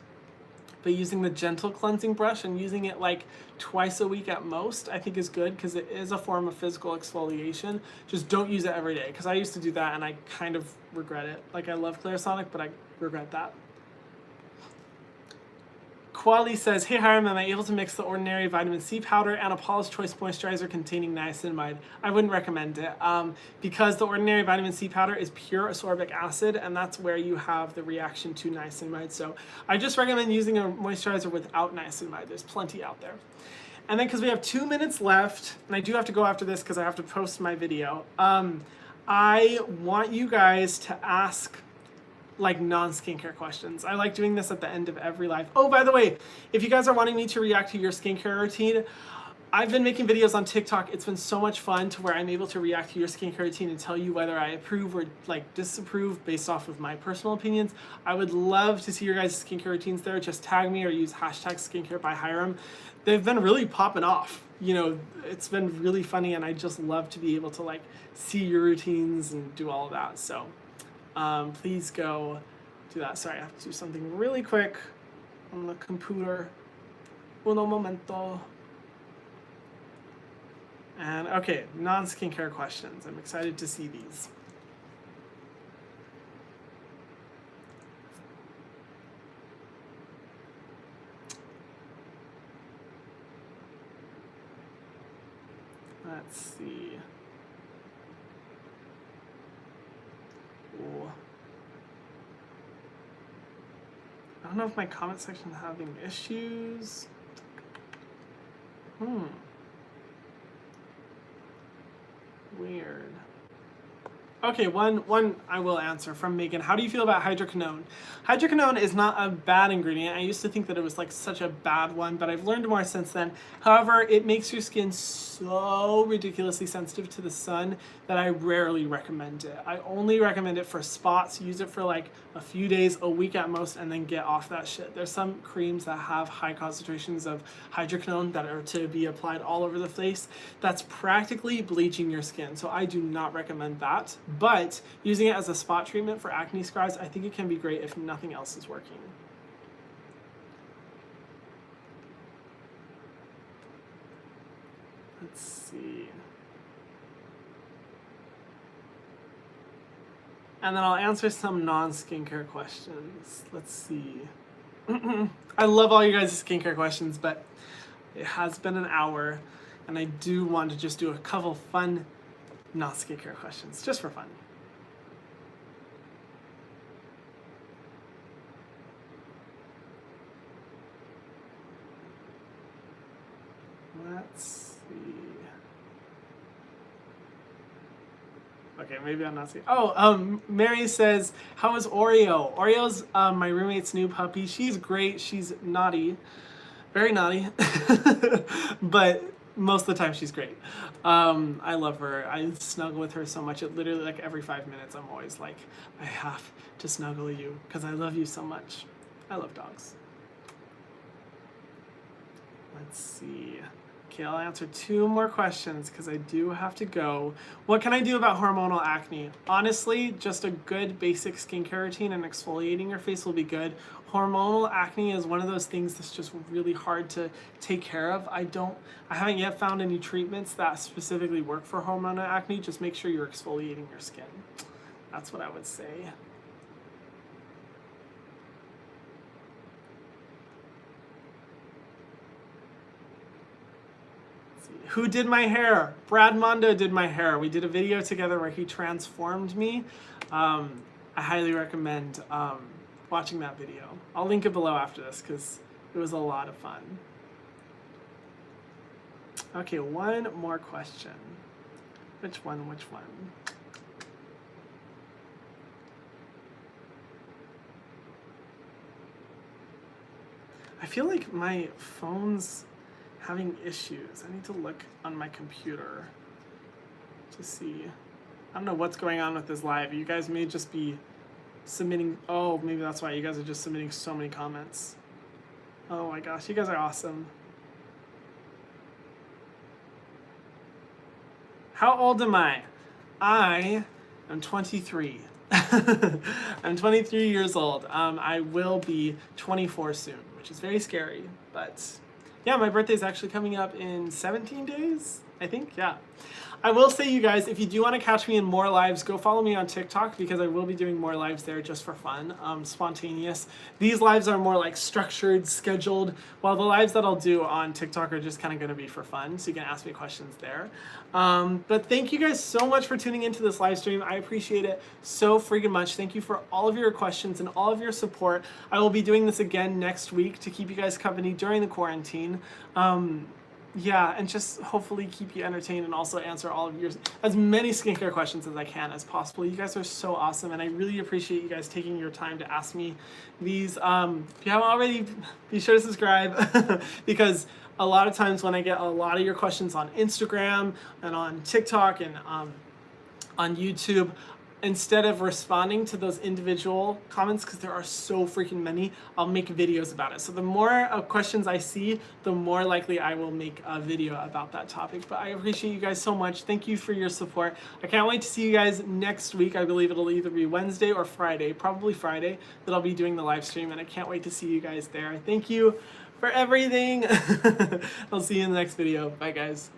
But using the gentle cleansing brush and using it like twice a week at most, I think is good because it is a form of physical exfoliation. Just don't use it every day because I used to do that and I kind of regret it. Like I love Clarisonic, but I regret that. Quali says, hey Hiram, am I able to mix the Ordinary vitamin C powder and a Paula's Choice moisturizer containing niacinamide? I wouldn't recommend it because the Ordinary vitamin C powder is pure ascorbic acid and that's where you have the reaction to niacinamide. So I just recommend using a moisturizer without niacinamide. There's plenty out there. And then because we have 2 minutes left, and I do have to go after this because I have to post my video, I want you guys to ask like non-skincare questions. I like doing this at the end of every live. Oh, by the way, if you guys are wanting me to react to your skincare routine, I've been making videos on TikTok. It's been so much fun to where I'm able to react to your skincare routine and tell you whether I approve or like disapprove based off of my personal opinions. I would love to see your guys' skincare routines there. Just tag me or use hashtag skincare by Hiram. They've been really popping off. It's been really funny and I just love to be able to like see your routines and do all of that. So please go do that. Sorry, I have to do something really quick on the computer. Uno momento. And okay, non-skincare questions. I'm excited to see these. Let's see. Ooh. I don't know if my comment section is having issues. Weird. Okay, one I will answer from Megan. How do you feel about hydroquinone? Hydroquinone is not a bad ingredient. I used to think that it was like such a bad one, but I've learned more since then. However, it makes your skin so ridiculously sensitive to the sun that I rarely recommend it. I only recommend it for spots. Use it for like a few days, a week at most, and then get off that shit. There's some creams that have high concentrations of hydroquinone that are to be applied all over the face. That's practically bleaching your skin, so I do not recommend that. But using it as a spot treatment for acne scars, I think it can be great if nothing else is working. Let's see. And then I'll answer some non-skincare questions. Let's see. I love all you guys' skincare questions, but it has been an hour, and I do want to just do a couple fun non-skincare questions, just for fun. Let's see. Okay, maybe I'm not seeing. Oh, Mary says, how is Oreo? Oreo's my roommate's new puppy. She's great. She's naughty. Very naughty. But most of the time she's great. I love her. I snuggle with her so much. It literally, like, every 5 minutes I'm always like, I have to snuggle you because I love you so much. I love dogs. Let's see. Okay, I'll answer 2 more questions because I do have to go. What can I do about hormonal acne? Honestly, just a good basic skincare routine and exfoliating your face will be good. Hormonal acne is one of those things that's just really hard to take care of. I haven't yet found any treatments that specifically work for hormonal acne. Just make sure you're exfoliating your skin. That's what I would say. Who did my hair? Brad Mondo did my hair. We did a video together where he transformed me. I highly recommend watching that video. I'll link it below after this because it was a lot of fun. Okay, one more question. Which one? I feel like my phone's having issues. I need to look on my computer to see. I don't know what's going on with this live. You guys may just be submitting. Oh, maybe that's why you guys are just submitting so many comments. Oh my gosh, you guys are awesome. How old am I? I am 23. I'm 23 years old. I will be 24 soon, which is very scary, but yeah, my birthday is actually coming up in 17 days, I think, yeah. I will say, you guys, if you do want to catch me in more lives, go follow me on TikTok because I will be doing more lives there just for fun, spontaneous. These lives are more like structured, scheduled, while the lives that I'll do on TikTok are just kind of going to be for fun, so you can ask me questions there. But thank you guys so much for tuning into this live stream. I appreciate it so freaking much. Thank you for all of your questions and all of your support. I will be doing this again next week to keep you guys company during the quarantine. Yeah, and just hopefully keep you entertained and also answer all of your, as many skincare questions as I can as possible. You guys are so awesome, and I really appreciate you guys taking your time to ask me these. If you haven't already, be sure to subscribe because a lot of times when I get a lot of your questions on Instagram and on TikTok and on YouTube, instead of responding to those individual comments, because there are so freaking many, I'll make videos about it. So the more questions I see, the more likely I will make a video about that topic. But I appreciate you guys so much. Thank you for your support. I can't wait to see you guys next week. I believe it'll either be Wednesday or Friday, probably Friday, that I'll be doing the live stream, and I can't wait to see you guys there. Thank you for everything. I'll see you in the next video. Bye, guys.